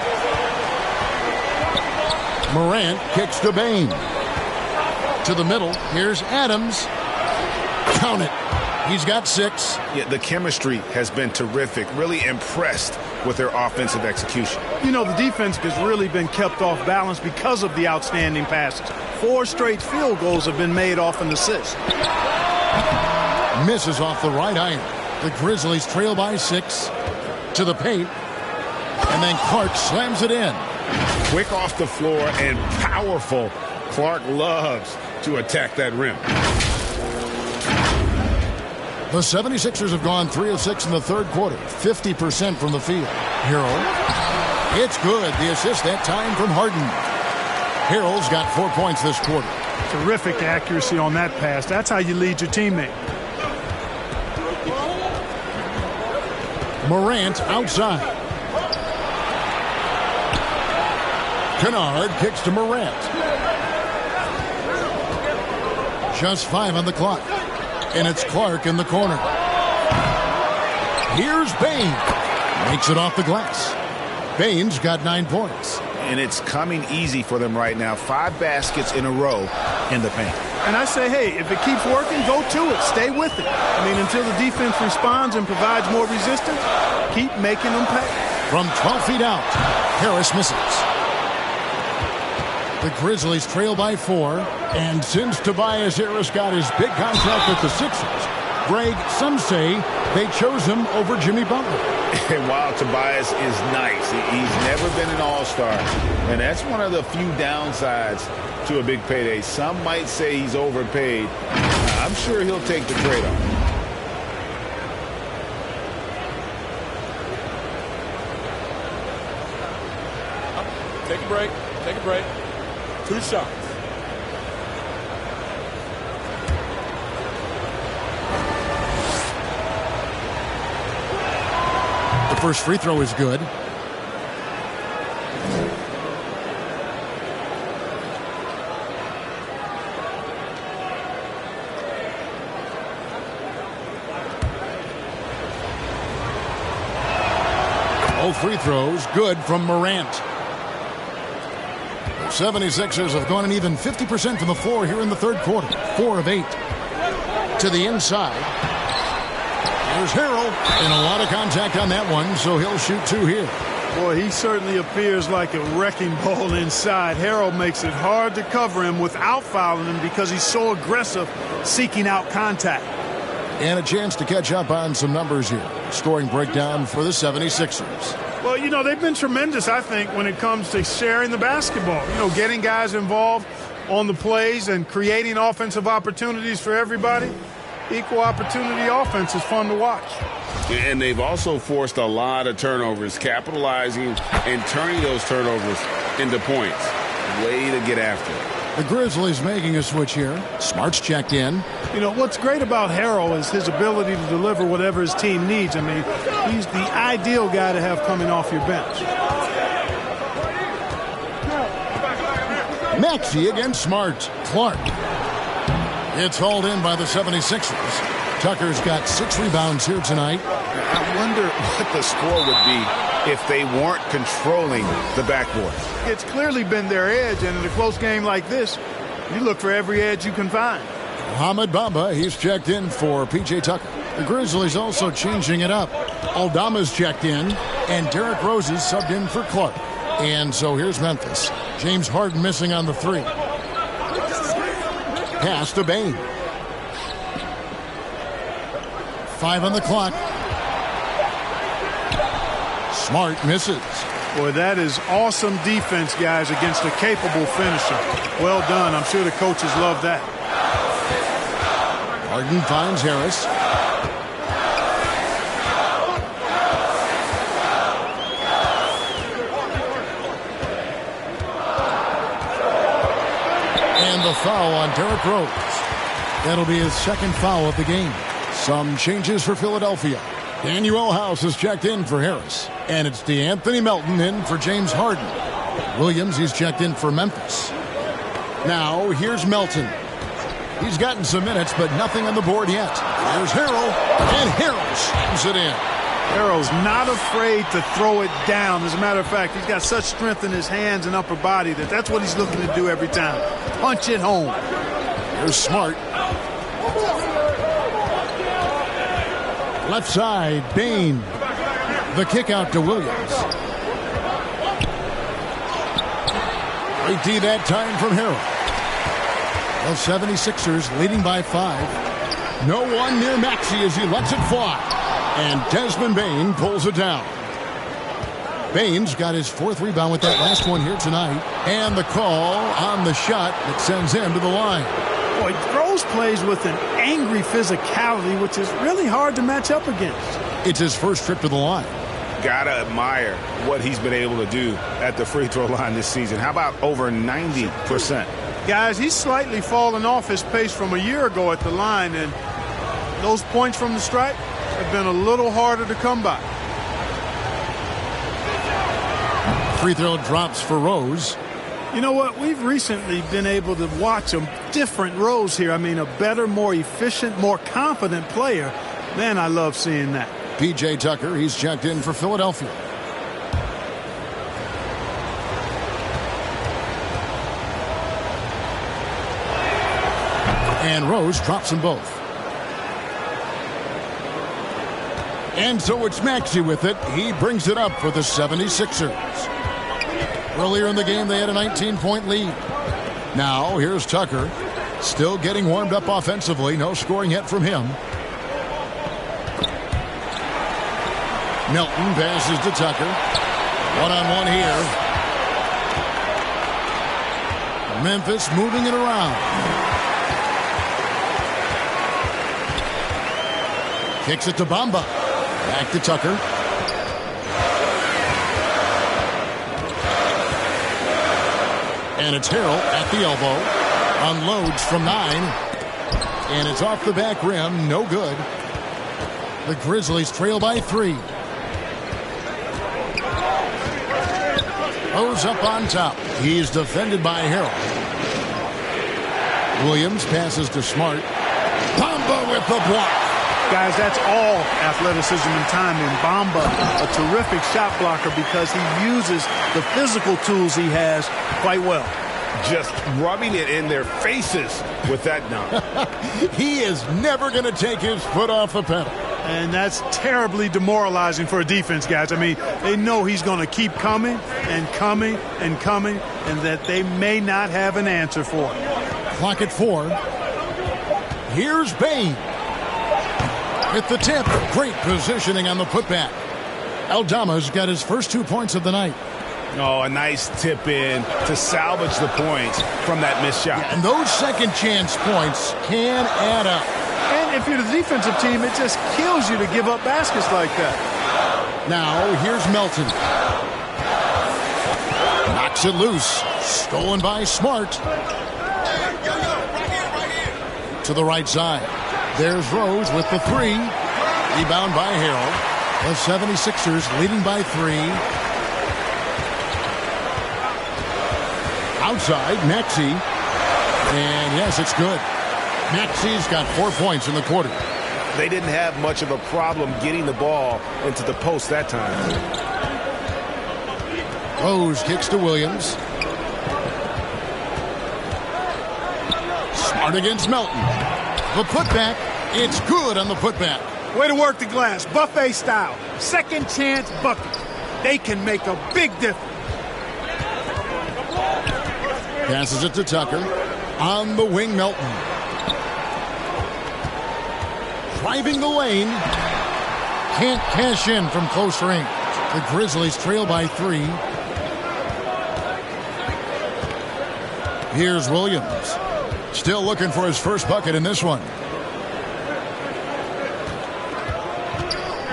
Morant kicks to Bane. To the middle, here's Adams. Count it. He's got 6. Yeah, the chemistry has been terrific. Really impressed with their offensive execution. You know, the defense has really been kept off balance because of the outstanding passes. 4 straight field goals have been made off an assist. Misses off the right iron. The Grizzlies trail by 6. To the paint. And then Clark slams it in. Quick off the floor and powerful. Clark loves to attack that rim. The 76ers have gone 3 of 6 in the third quarter. 50% from the field. Harrell. It's good. The assist that time from Harden. Harrell's got 4 points this quarter. Terrific accuracy on that pass. That's how you lead your teammate. Morant outside. Kennard kicks to Morant. Just 5 on the clock. And it's Clark in the corner. Here's Bane. Makes it off the glass. Bane's got 9 points. And it's coming easy for them right now. 5 baskets in a row in the paint. And I say, hey, if it keeps working, go to it. Stay with it. I mean, until the defense responds and provides more resistance, keep making them pay. From 12 feet out, Harris misses. The Grizzlies trail by 4. And since Tobias Harris got his big contract with the Sixers, Greg, some say they chose him over Jimmy Butler. And while Tobias is nice, he's never been an all-star. And that's one of the few downsides to a big payday. Some might say he's overpaid. I'm sure he'll take the trade-off. Take a break. Take a break. 2 shots. The first free throw is good. All free throws good from Morant. The 76ers have gone an even 50% from the floor here in the third quarter. 4 of 8. To the inside. Here's Harrell. And a lot of contact on that one, so he'll shoot 2 here. Boy, he certainly appears like a wrecking ball inside. Harrell makes it hard to cover him without fouling him because he's so aggressive seeking out contact. And a chance to catch up on some numbers here. Scoring breakdown for the 76ers. Well, you know, they've been tremendous, I think, when it comes to sharing the basketball. You know, getting guys involved on the plays and creating offensive opportunities for everybody. Equal opportunity offense is fun to watch. And they've also forced a lot of turnovers, capitalizing and turning those turnovers into points. Way to get after it. The Grizzlies making a switch here. Smart's checked in. You know, what's great about Harrell is his ability to deliver whatever his team needs. I mean, he's the ideal guy to have coming off your bench. Maxey against Smart. Clark. It's hauled in by the 76ers. Tucker's got 6 rebounds here tonight. I wonder what the score would be if they weren't controlling the backboard. It's clearly been their edge, and in a close game like this, you look for every edge you can find. Mohamed Bamba, he's checked in for P.J. Tucker. The Grizzlies also changing it up. Aldama's checked in, and Derrick Rose is subbed in for Clark. And so here's Memphis. James Harden missing on the 3. Pass to Bane. 5 on the clock. Smart misses. Boy, that is awesome defense, guys, against a capable finisher. Well done. I'm sure the coaches love that. Harden finds Harris. And the foul on Derrick Rose. That'll be his second foul of the game. Some changes for Philadelphia. Daniel House is checked in for Harris. And it's DeAnthony Melton in for James Harden. Williams, he's checked in for Memphis. Now, here's Melton. He's gotten some minutes, but nothing on the board yet. There's Harrell, and Harrell slams it in. Harrell's not afraid to throw it down. As a matter of fact, he's got such strength in his hands and upper body that's what he's looking to do every time. Punch it home. Here's Smart. Left side, Bane. The kick out to Williams. Great D that time from Harrell. The 76ers leading by 5. No one near Maxey as he lets it fly. And Desmond Bane pulls it down. Bane's got his 4th rebound with that last one here tonight. And the call on the shot that sends him to the line. Boy, Rose plays with an angry physicality, which is really hard to match up against. It's his first trip to the line. Gotta admire what he's been able to do at the free throw line this season. How about over 90%? Guys, he's slightly fallen off his pace from a year ago at the line, and those points from the stripe have been a little harder to come by. Free throw drops for Rose. You know what? We've recently been able to watch a different Rose here. I mean, a better, more efficient, more confident player. Man, I love seeing that. P.J. Tucker, he's checked in for Philadelphia. And Rose drops them both. And so it's Maxey with it. He brings it up for the 76ers. Earlier in the game, they had a 19-point lead. Now, here's Tucker. Still getting warmed up offensively. No scoring yet from him. Melton passes to Tucker. One-on-one here. Memphis moving it around. Kicks it to Bamba. Back to Tucker. And it's Harrell at the elbow. Unloads from 9. And it's off the back rim. No good. The Grizzlies trail by 3. Rose up on top. He's defended by Harrell. Williams passes to Smart. Bamba with the block. Guys, that's all athleticism and timing. Bamba, a terrific shot blocker because he uses the physical tools he has quite well. Just rubbing it in their faces with that dunk. He is never going to take his foot off the pedal. And that's terribly demoralizing for a defense, guys. I mean, they know he's going to keep coming and coming and coming, and that they may not have an answer for it. Clock at 4. Here's Bain. At the tip, great positioning on the putback. Aldama's got his first 2 points of the night. Oh, a nice tip in to salvage the points from that missed shot. Yeah, and those second chance points can add up. And if you're the defensive team, it just kills you to give up baskets like that. Now, here's Melton. Knocks it loose. Stolen by Smart. To the right side. There's Rose with the 3. Rebound by Harrell. The 76ers leading by 3. Outside, Maxey. And yes, it's good. Maxey's got 4 points in the quarter. They didn't have much of a problem getting the ball into the post that time. Rose kicks to Williams. Smart against Melton. The putback. It's good on the putback. Way to work the glass. Buffet style. Second chance bucket. They can make a big difference. Passes it to Tucker. On the wing, Melton. Driving the lane. Can't cash in from close range. The Grizzlies trail by 3. Here's Williams. Still looking for his first bucket in this one.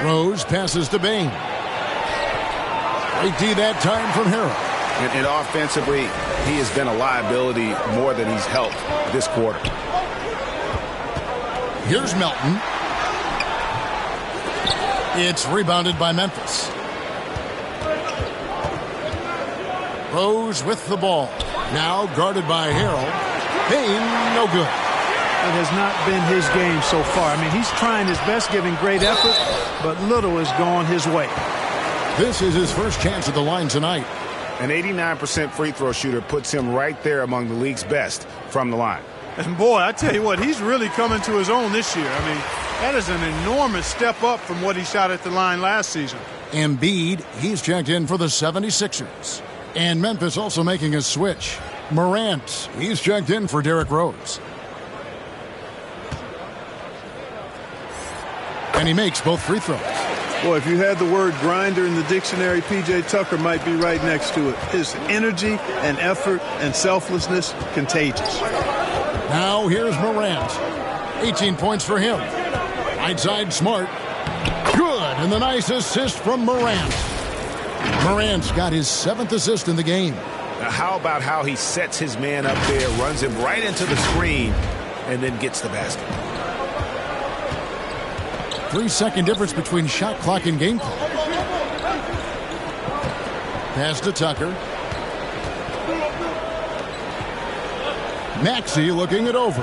Rose passes to Bain. Great D that time from Harrell. And offensively, he has been a liability more than he's helped this quarter. Here's Melton. It's rebounded by Memphis. Rose with the ball. Now guarded by Harrell. Bain, no good. It has not been his game so far. I mean, he's trying his best, giving great effort, but little has gone his way. This is his first chance at the line tonight. An 89% free throw shooter puts him right there among the league's best from the line. And boy, I tell you what, he's really coming to his own this year. I mean, that is an enormous step up from what he shot at the line last season. Embiid, he's checked in for the 76ers. And Memphis also making a switch. Morant, he's checked in for Derrick Rose. And he makes both free throws. Boy, if you had the word grinder in the dictionary, P.J. Tucker might be right next to it. His energy and effort and selflessness, contagious. Now here's Morant. 18 points for him. Right side, Smart. Good, and the nice assist from Morant. Morant's got his 7th assist in the game. Now, how about how he sets his man up there, runs him right into the screen, and then gets the basket. 3-second difference between shot clock and game clock. Pass to Tucker. Maxey looking it over.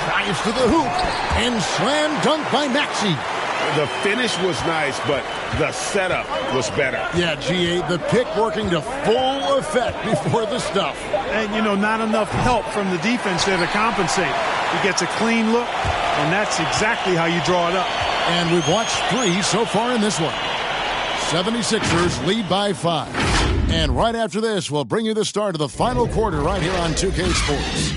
Drives to the hoop. And slam dunk by Maxey. The finish was nice, but the setup was better. Yeah, G.A., the pick working to full effect before the stuff. And, you know, not enough help from the defense there to compensate. He gets a clean look, and that's exactly how you draw it up. And we've watched 3 so far in this one. 76ers lead by 5. And right after this, we'll bring you the start of the final quarter right here on 2K Sports.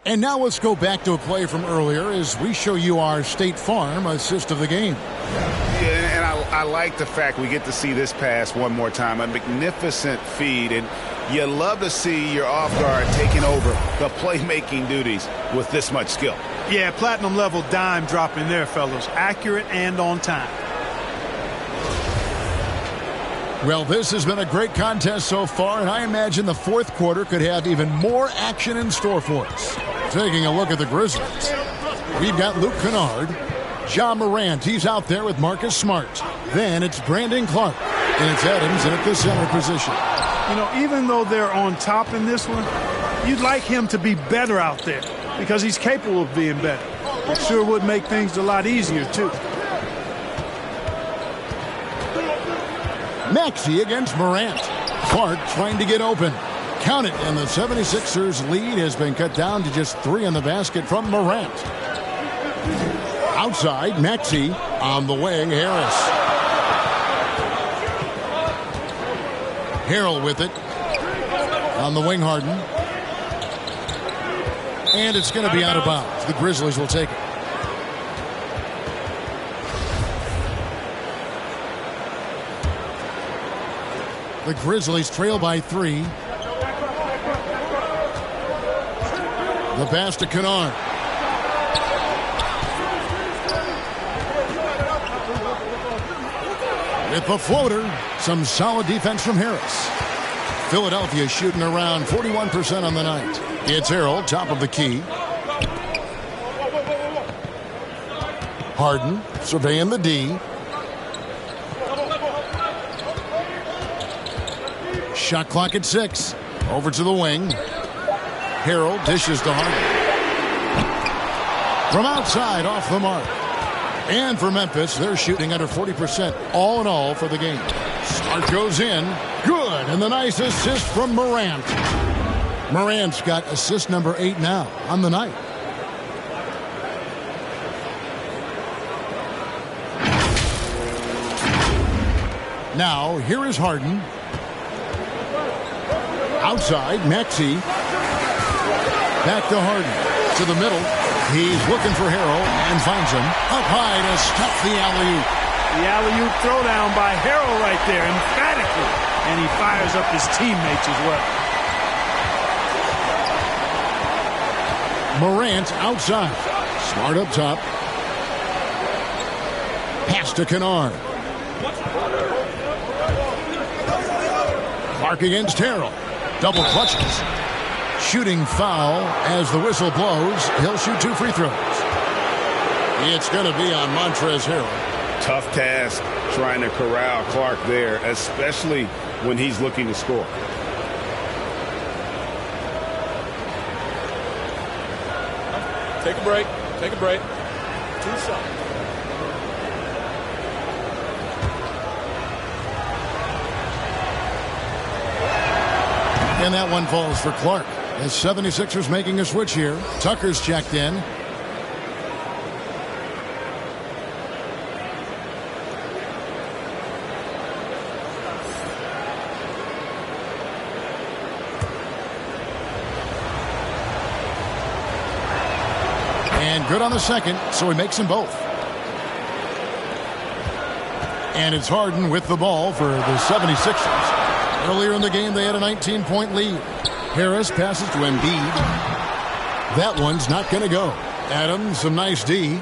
And now let's go back to a play from earlier as we show you our State Farm assist of the game. Yeah, and I like the fact we get to see this pass one more time. A magnificent feed, and you love to see your off guard taking over the playmaking duties with this much skill. Yeah, platinum level dime dropping there, fellas. Accurate and on time. Well, this has been a great contest so far, and I imagine the fourth quarter could have even more action in store for us. Taking a look at the Grizzlies, we've got Luke Kennard, Ja Morant, he's out there with Marcus Smart. Then it's Brandon Clark, and it's Adams in at the center position. You know, even though they're on top in this one, you'd like him to be better out there because he's capable of being better. It sure would make things a lot easier, too. Maxey against Morant. Clark trying to get open. Count it, and the 76ers lead has been cut down to just 3 in the basket from Morant. Outside, Maxey. On the wing, Harris. Harrell with it. On the wing, Harden. And it's going to be out of bounds. The Grizzlies will take it. The Grizzlies trail by 3. The pass to Kennard. With the floater, some solid defense from Harris. Philadelphia shooting around 41% on the night. It's Harrell, top of the key. Harden surveying the D. Shot clock at 6. Over to the wing. Harrell dishes to Harden. From outside, off the mark. And for Memphis, they're shooting under 40% all in all for the game. Smart goes in. Good. And the nice assist from Morant. Morant's got assist number 8 now on the night. Now, here is Harden. Outside, Maxey. Back to Harden. To the middle. He's looking for Harrell and finds him. Up high to stop the alley-oop. The alley-oop throwdown by Harrell right there, emphatically. And he fires up his teammates as well. Morant outside. Smart up top. Pass to Kennard. Clark against Harrell. Double clutches. Shooting foul as the whistle blows. He'll shoot 2 free throws. It's going to be on Montrezl Harrell. Tough task trying to corral Clark there, especially when he's looking to score. Take a break. Take a break. 2 shots. And that one falls for Clark. The 76ers making a switch here. Tucker's checked in. And good on the second, so he makes them both. And it's Harden with the ball for the 76ers. Earlier in the game, they had a 19-point lead. Harris passes to Embiid. That one's not going to go. Adams, some nice D.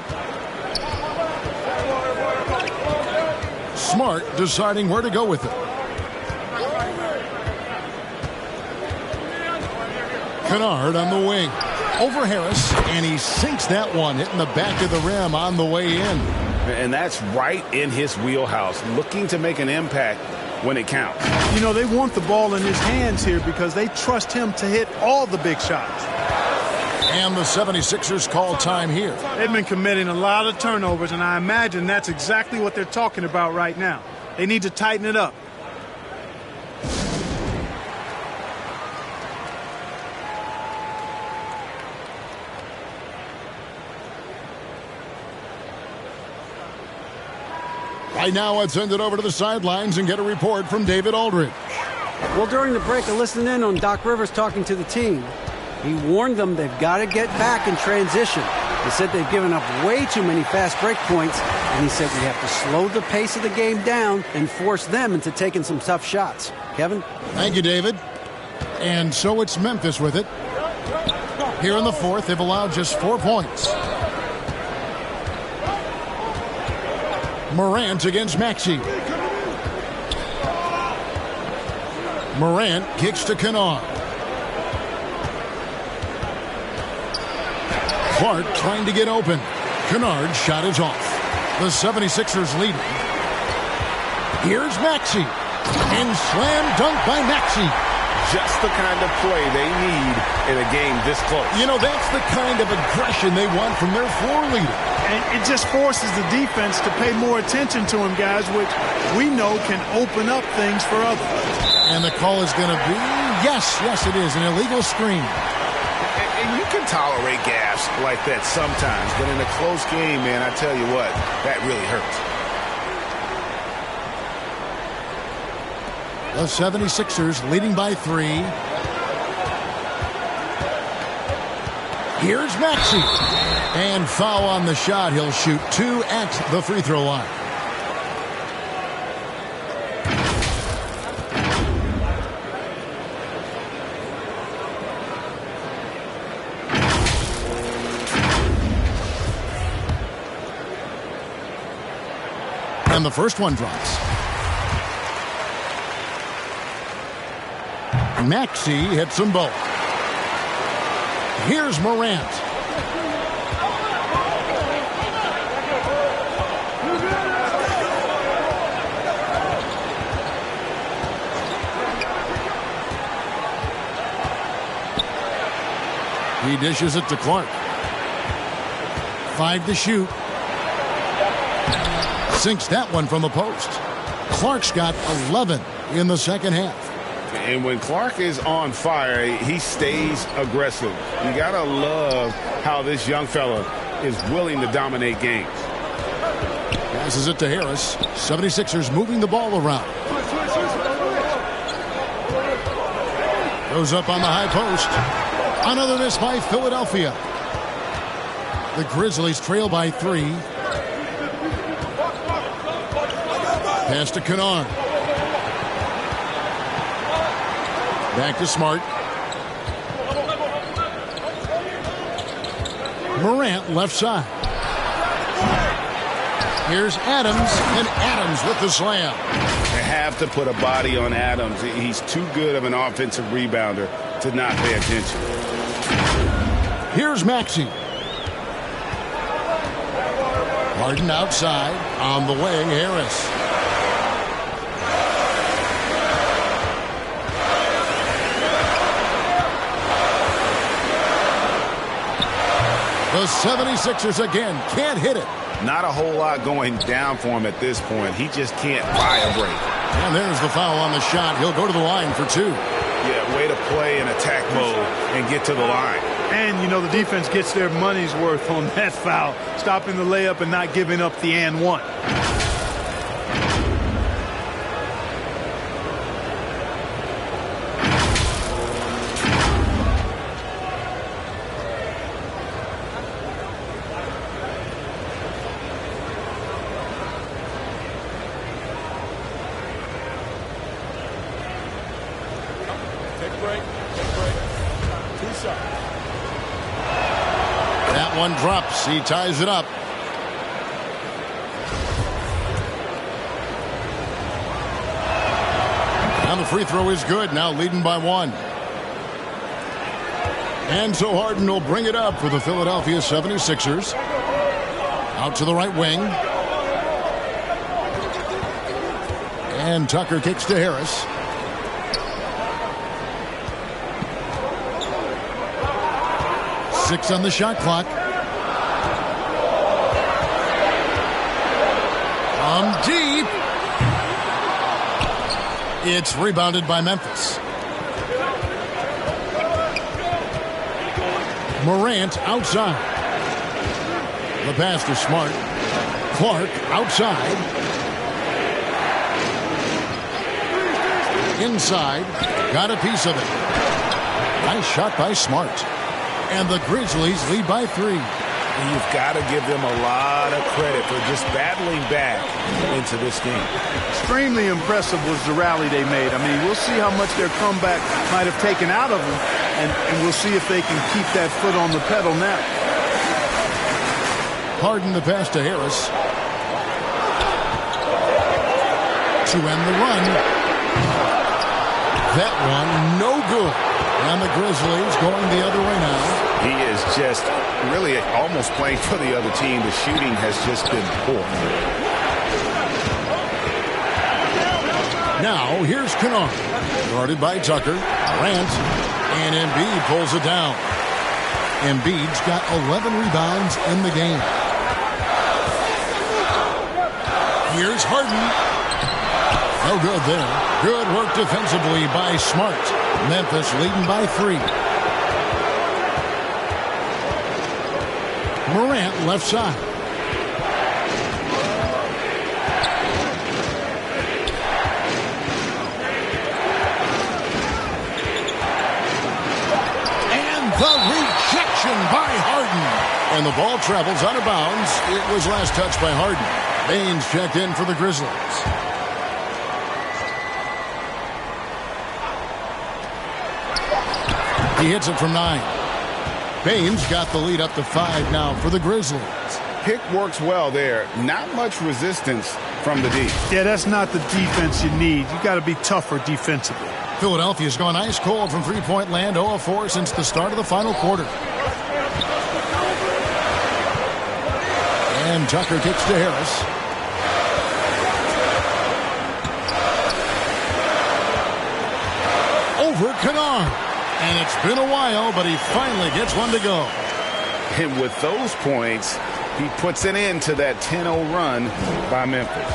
Smart deciding where to go with it. Kennard on the wing. Over Harris, and he sinks that one, hitting the back of the rim on the way in. And that's right in his wheelhouse, looking to make an impact when it counts. You know, they want the ball in his hands here because they trust him to hit all the big shots. And the 76ers call time here. They've been committing a lot of turnovers, and I imagine that's exactly what they're talking about right now. They need to tighten it up. Right now, let's send it over to the sidelines and get a report from David Aldridge. Well, during the break, I listened in on Doc Rivers talking to the team. He warned them they've got to get back in transition. He said they've given up way too many fast break points, and he said we have to slow the pace of the game down and force them into taking some tough shots. Kevin? Thank you, David. And so it's Memphis with it. Here in the fourth, they've allowed just 4 points. Morant against Maxey. Morant kicks to Kennard. Clark trying to get open. Kennard's shot is off. The 76ers leading. Here's Maxey. And slam dunk by Maxey. Just the kind of play they need in a game this close. You know, that's the kind of aggression they want from their floor leader. And it just forces the defense to pay more attention to him, guys, which we know can open up things for others. And the call is going to be, yes, it is, an illegal screen. And you can tolerate gaffes like that sometimes, but in a close game, man, I tell you what, that really hurts. The 76ers leading by 3. Here's Maxey. And foul on the shot. He'll shoot 2 at the free throw line. And the first one drops. Maxey hits them both. Here's Morant. He dishes it to Clark. 5 to shoot. Sinks that one from the post. Clark's got 11 in the second half. And when Clark is on fire, he stays aggressive. You got to love how this young fella is willing to dominate games. Passes it to Harris. 76ers moving the ball around. Goes up on the high post. Another miss by Philadelphia. The Grizzlies trail by 3. Pass to Kennard. Back to Smart. Morant left side. Here's Adams, and Adams with the slam. They have to put a body on Adams. He's too good of an offensive rebounder to not pay attention. Here's Maxey. Harden outside. On the wing, Harris. The 76ers again can't hit it. Not a whole lot going down for him at this point. He just can't buy a break. And there's the foul on the shot. He'll go to the line for 2. Yeah, way to play in attack mode and get to the line. And, you know, the defense gets their money's worth on that foul. Stopping the layup and not giving up the and one. One drops. He ties it up. And the free throw is good. Now leading by 1. And so Harden will bring it up for the Philadelphia 76ers. Out to the right wing. And Tucker kicks to Harris. Six on the shot clock. Deep. It's rebounded by Memphis. Morant outside. The pass to Smart. Clark outside. Inside. Got a piece of it. Nice shot by Smart. And the Grizzlies lead by 3. And you've got to give them a lot of credit for just battling back into this game. Extremely impressive was the rally they made. I mean, we'll see how much their comeback might have taken out of them, and we'll see if they can keep that foot on the pedal now. Harden the pass to Harris. To end the run. That one, no good. And the Grizzlies going the other way now. He is just really almost playing for the other team. The shooting has just been poor. Now, here's Kennard. Guarded by Tucker. Morant. And Embiid pulls it down. Embiid's got 11 rebounds in the game. Here's Harden. No good there. Good work defensively by Smart. Memphis leading by 3. Morant left side. And the rejection by Harden. And the ball travels out of bounds. It was last touched by Harden. Baines checked in for the Grizzlies. He hits it from 9. Baines got the lead up to 5 now for the Grizzlies. Pick works well there. Not much resistance from the D. Yeah, that's not the defense you need. You got to be tougher defensively. Philadelphia's gone ice cold from three-point land, 0 of 4 since the start of the final quarter. And Tucker kicks to Harris. Over Kennard. And it's been a while, but he finally gets one to go. And with those points, he puts an end to that 10-0 run by Memphis.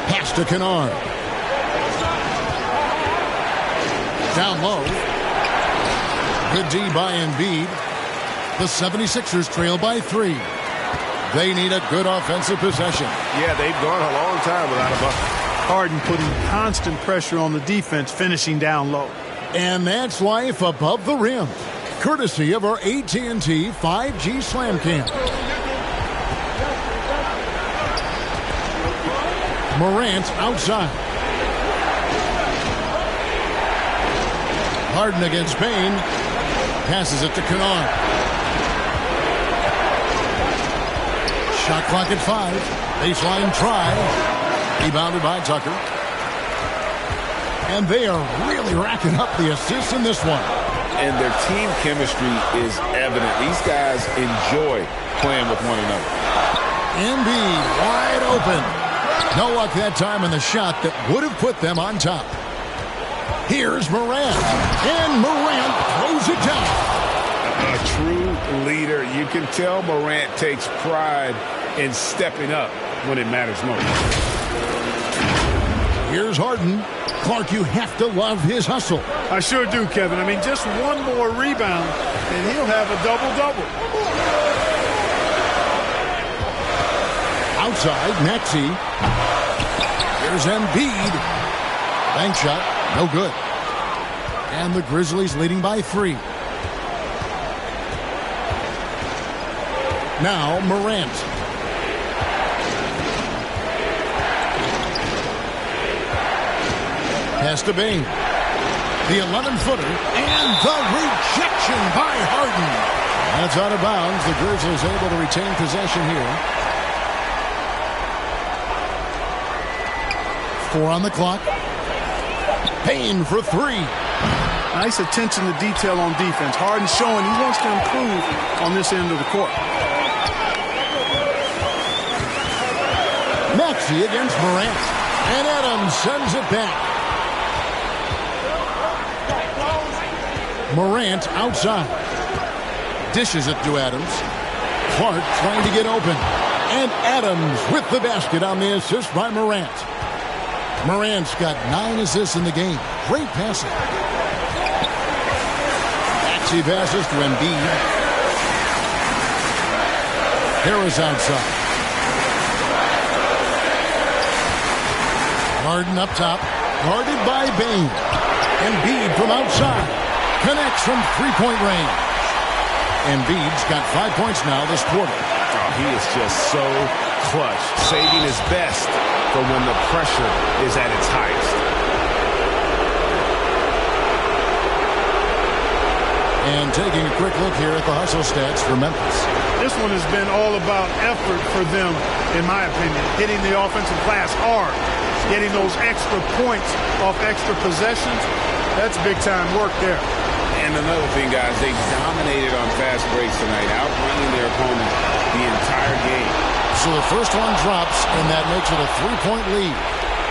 Pass to Kennard. Down low. Good D by Embiid. The 76ers trail by 3. They need a good offensive possession. Yeah, they've gone a long time without a bucket. Harden putting constant pressure on the defense, finishing down low. And that's life above the rim. Courtesy of our AT&T 5G Slam Cam. Morant outside. Harden against Payne. Passes it to Kennard. Shot clock at 5. Baseline try. Rebounded by Tucker. And they are really racking up the assists in this one. And their team chemistry is evident. These guys enjoy playing with one another. Embiid wide open. No luck that time in the shot that would have put them on top. Here's Morant. And Morant throws it down. A true leader. You can tell Morant takes pride in stepping up when it matters most. Here's Harden. Clark, you have to love his hustle. I sure do, Kevin. I mean, just one more rebound, and he'll have a double-double. Outside, Maxey. Here's Embiid. Bank shot, no good. And the Grizzlies leading by 3. Now Morant. Pass to Bain. The 11-footer. And the rejection by Harden. That's out of bounds. The Grizzlies able to retain possession here. 4 on the clock. Payne for 3. Nice attention to detail on defense. Harden showing he wants to improve on this end of the court. Maxey against Morant. And Adams sends it back. Morant outside. Dishes it to Adams. Clark trying to get open. And Adams with the basket on the assist by Morant. Morant's got 9 assists in the game. Great passing. Maxey passes to Embiid. Harris outside. Harden up top. Guarded by Bain. Embiid from outside. Connects from three-point range. Embiid's got 5 points now this quarter. Oh, he is just so clutch, saving his best for when the pressure is at its highest. And taking a quick look here at the hustle stats for Memphis. This one has been all about effort for them, in my opinion. Hitting the offensive glass hard. Getting those extra points off extra possessions. That's big-time work there. And another thing, guys, they dominated on fast breaks tonight, outrunning their opponent the entire game. So the first one drops, and that makes it a 3-point lead.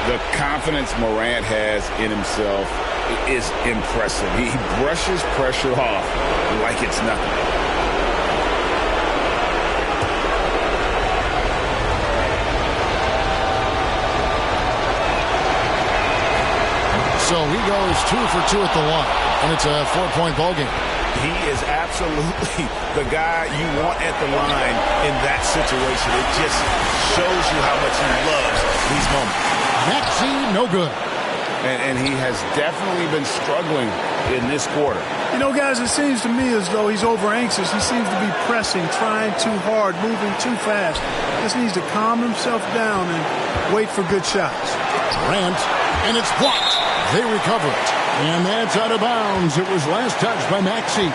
The confidence Morant has in himself is impressive. He brushes pressure off like it's nothing. So he goes 2 for 2 at the line, and it's a 4-point ball game. He is absolutely the guy you want at the line in that situation. It just shows you how much he loves these moments. Maxey, no good. And he has definitely been struggling in this quarter. You know, guys, it seems to me as though he's over-anxious. He seems to be pressing, trying too hard, moving too fast. Just needs to calm himself down and wait for good shots. Durant, and it's blocked. They recover it. And that's out of bounds. It was last touched by Maxey.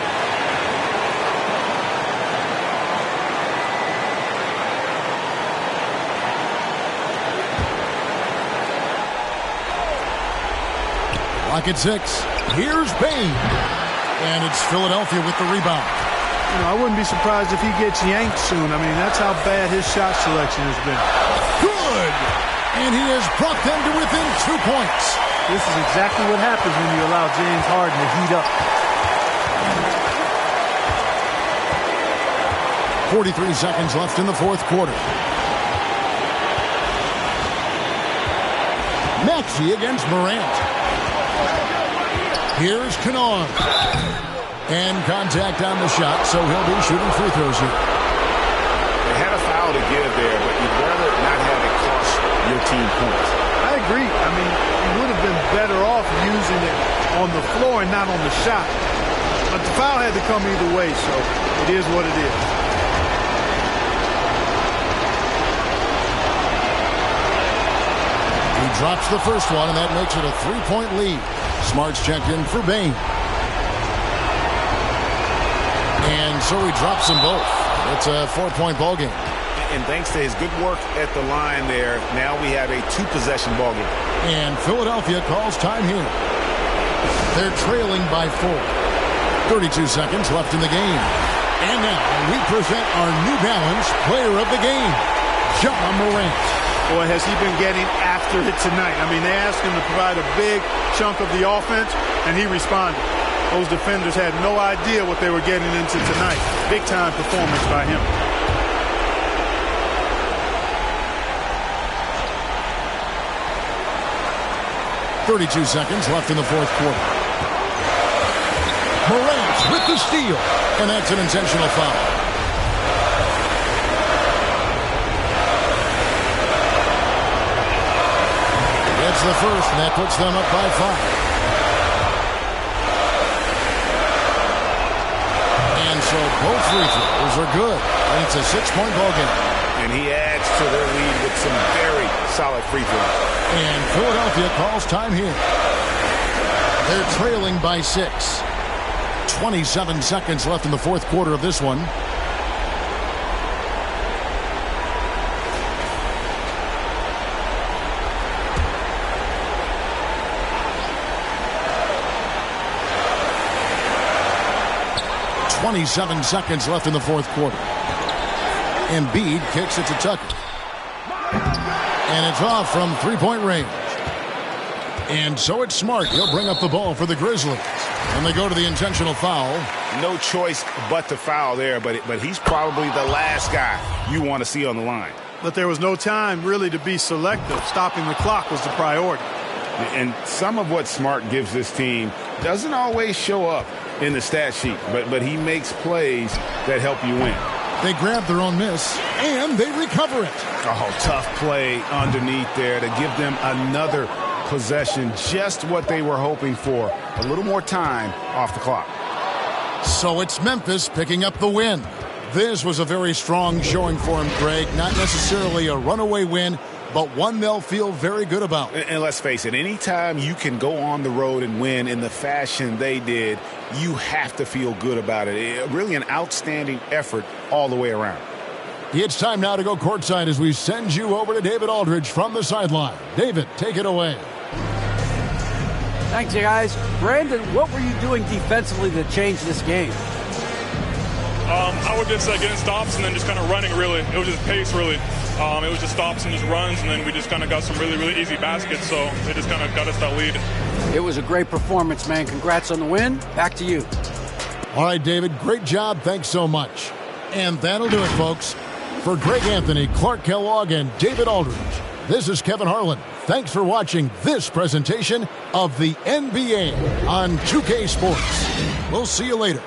Rocket 6. Here's Bain. And it's Philadelphia with the rebound. You know, I wouldn't be surprised if he gets yanked soon. I mean, that's how bad his shot selection has been. Good! And he has brought them to within 2 points. This is exactly what happens when you allow James Harden to heat up. 43 seconds left in the fourth quarter. Maxey against Morant. Here's Kennard. And contact on the shot, so he'll be shooting free throws here. They had a foul to give there, but you'd rather not have it cost your team points. I agree. I mean, you would have been better off using it on the floor and not on the shot. But the foul had to come either way, so it is what it is. He drops the first one, and that makes it a 3-point lead. Smart's checked in for Bain. And so he drops them both. It's a 4-point ball game. And thanks to his good work at the line there, now we have a 2-possession ball game. And Philadelphia calls time here. They're trailing by 4. 32 seconds left in the game. And now we present our New Balance player of the game, Ja Morant. Boy, has he been getting after it tonight. I mean, they asked him to provide a big chunk of the offense, and he responded. Those defenders had no idea what they were getting into tonight. Big-time performance by him. .32 seconds left in the fourth quarter. Morant with the steal, and that's an intentional foul. It's the first, and that puts them up by 5. And so both free throws are good, and it's a 6-point ball game. And he adds to their lead with some very solid free throws. And Philadelphia calls time here. They're trailing by 6. 27 seconds left in the fourth quarter of this one. .27 seconds left in the fourth quarter. Embiid kicks it to Tucker. And it's off from 3-point range. And so it's Smart. He'll bring up the ball for the Grizzlies. And they go to the intentional foul. No choice but to foul there, but he's probably the last guy you want to see on the line. But there was no time really to be selective. Stopping the clock was the priority. And some of what Smart gives this team doesn't always show up in the stat sheet, but he makes plays that help you win. They grab their own miss, and they recover it. Oh, tough play underneath there to give them another possession, just what they were hoping for. A little more time off the clock. So it's Memphis picking up the win. This was a very strong showing for him, Greg. Not necessarily a runaway win, but one they'll feel very good about. And let's face it, anytime you can go on the road and win in the fashion they did, you have to feel good about it. Really an outstanding effort all the way around. It's time now to go courtside as we send you over to David Aldridge from the sideline. David, take it away. Thanks, you guys. Brandon, what were you doing defensively to change this game? I would just getting stops and then just kind of running, really. It was just pace, really. It was just stops and just runs, and then we just kind of got some really, really easy baskets, so they just kind of got us that lead. It was a great performance, man. Congrats on the win. Back to you. All right, David, great job. Thanks so much. And that'll do it, folks. For Greg Anthony, Clark Kellogg, and David Aldridge, this is Kevin Harlan. Thanks for watching this presentation of the NBA on 2K Sports. We'll see you later.